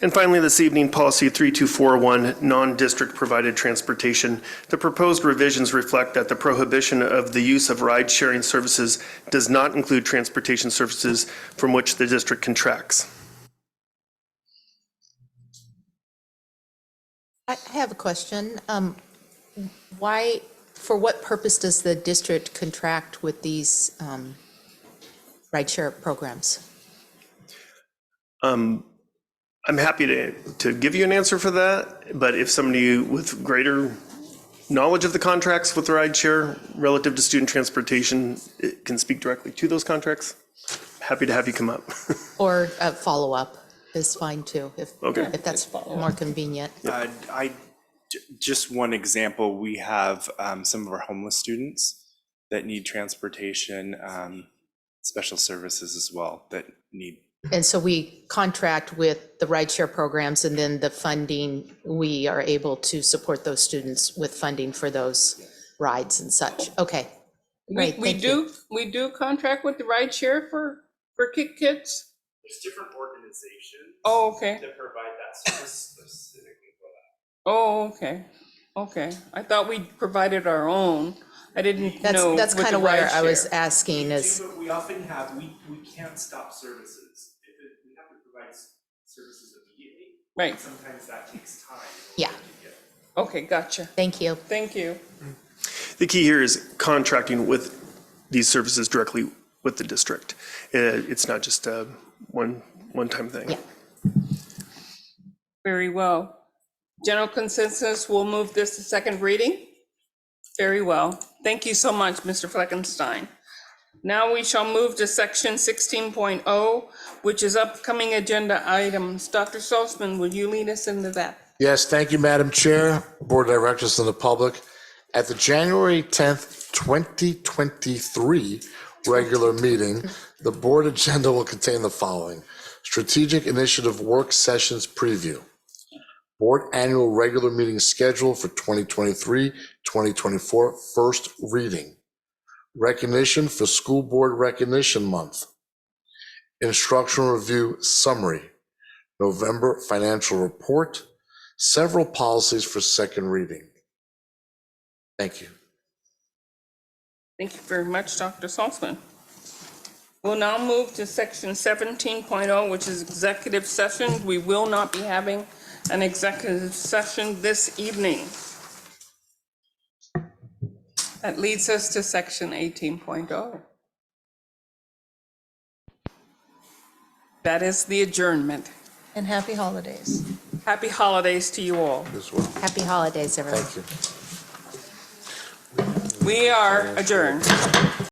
And finally, this evening, policy 3241, non-district provided transportation. The proposed revisions reflect that the prohibition of the use of ride-sharing services does not include transportation services from which the district contracts. I have a question. For what purpose does the district contract with these rideshare programs? I'm happy to give you an answer for that, but if somebody with greater knowledge of the contracts with the rideshare relative to student transportation can speak directly to those contracts, happy to have you come up. Or a follow-up is fine too, if that's more convenient. Just one example, we have some of our homeless students that need transportation, special services as well that need. And so we contract with the rideshare programs, and then the funding, we are able to support those students with funding for those rides and such. Okay, great, thank you. We do contract with the rideshare for Kick Kids? There's different organizations. Oh, okay. That provide that service specifically for that. Oh, okay, okay. I thought we provided our own. I didn't know. That's kind of where I was asking is. But we often have, we can't stop services. We have to provide services immediately. Right. Sometimes that takes time. Yeah. Okay, gotcha. Thank you. Thank you. the key here is contracting with these services directly with the district. It's not just a one-time thing. Yeah. Very well. General consensus, we'll move this to second reading. Very well. Thank you so much, Mr. Fleckenstein. Now we shall move to section 16.0, which is upcoming agenda items. Dr. Salzman, will you lead us into that? Yes, thank you, Madam Chair, Board of Directors, and the public. At the January 10th, 2023 regular meeting, the board agenda will contain the following: Strategic Initiative Work Sessions Preview, Board Annual Regular Meeting Schedule for 2023-2024, first reading, Recognition for School Board Recognition Month, Instructional Review Summary, November Financial Report, several policies for second reading. Thank you. Thank you very much, Dr. Salzman. We'll now move to section 17.0, which is executive session. We will not be having an executive session this evening. That leads us to section 18.0. That is the adjournment. And happy holidays. Happy holidays to you all. As well. Happy holidays, everyone. Thank you. We are adjourned.